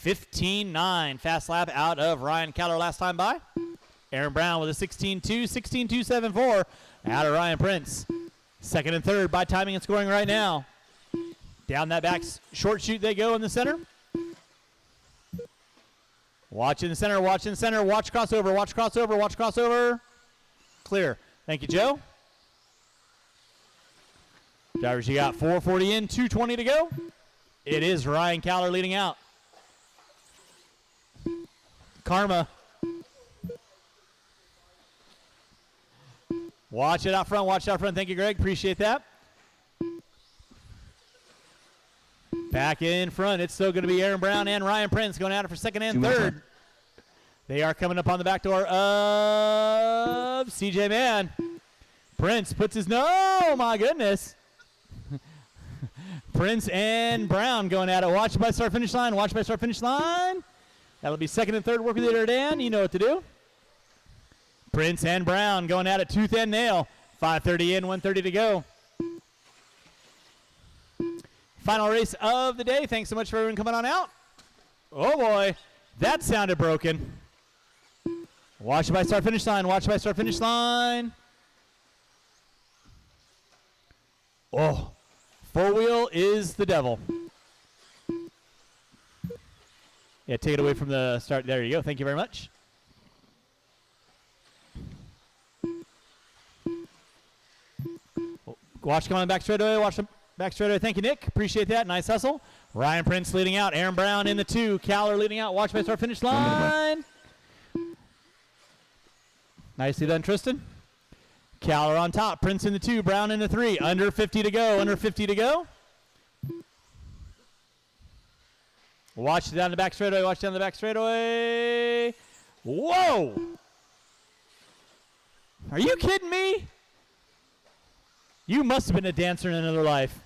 (15-9) fast lap out of Ryan Keller last time by. Aaron Brown with a 16-2, 16-2-7-4 out of Ryan Prince. Second and third by timing and scoring right now. Down that back short chute they go in the center. Watch in the center, watch in the center, watch crossover, watch crossover, watch crossover. Clear. Thank you, Joe. Drivers, you got 4:40 in, 2:20 to go. It is Ryan Keller leading out. Karma. Watch it out front, watch it out front. Thank you, Greg. Appreciate that. Back in front, it's still going to be Aaron Brown and Ryan Prince going at it for second and third. They are coming up on the back door of CJ Mann. Prince puts his, no, my goodness. Prince and Brown going at it. Watch by start finish line, watch by start finish line. That'll be second and third. Work with leader Dan, you know what to do. Prince and Brown going at it tooth and nail. 5:30 in, 1:30 to go. Final race of the day. Thanks so much for everyone coming on out. Oh boy, that sounded broken. Watch it by start finish line. Watch it by start finish line. Oh, four wheel is the devil. Yeah, take it away from the start. There you go. Thank you very much. Watch coming back straight away. Watch them back straight away. Thank you, Nick. Appreciate that. Nice hustle. Ryan Prince leading out. Aaron Brown in the 2. Keller leading out. Watch by start finish line. Nicely done, Tristan. Keller on top. Prince in the 2. Brown in the 3. Under 50 to go. Under 50 to go. Watch down the back straightaway. Watch down the back straightaway. Whoa! Are you kidding me? You must have been a dancer in another life.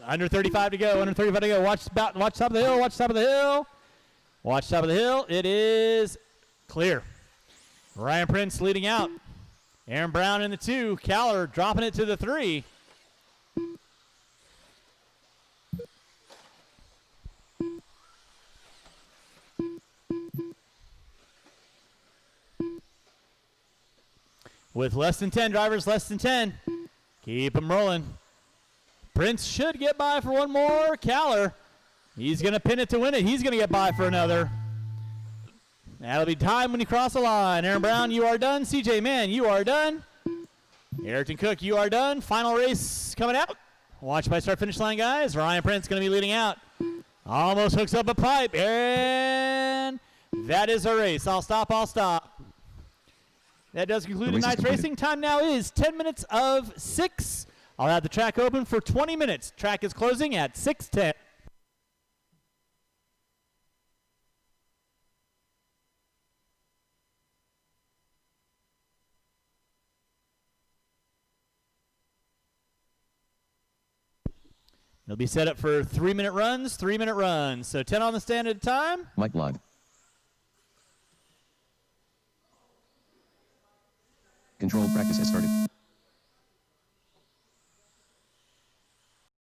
Under 35 to go. Under 35 to go. Watch top of the hill. Watch top of the hill. Watch top of the hill. It is clear. Ryan Prince leading out. Aaron Brown in the 2. Keller dropping it to the 3. With less than 10 drivers, less than 10. Keep them rolling. Prince should get by for one more. Keller, he's going to pin it to win it. He's going to get by for another. That'll be time when you cross the line. Aaron Brown, you are done. CJ Mann, you are done. Ayrton Cook, you are done. Final race coming out. Watch by start finish line, guys. Ryan Prince going to be leading out. Almost hooks up a pipe. And that is a race. I'll stop. That does conclude tonight's racing. Time now is 10 minutes of 6. I'll have the track open for 20 minutes. Track is closing at 6:10. It'll be set up for 3-minute runs, 3-minute runs. So 10 on the stand at a time. Mike Blood. Control practice has started.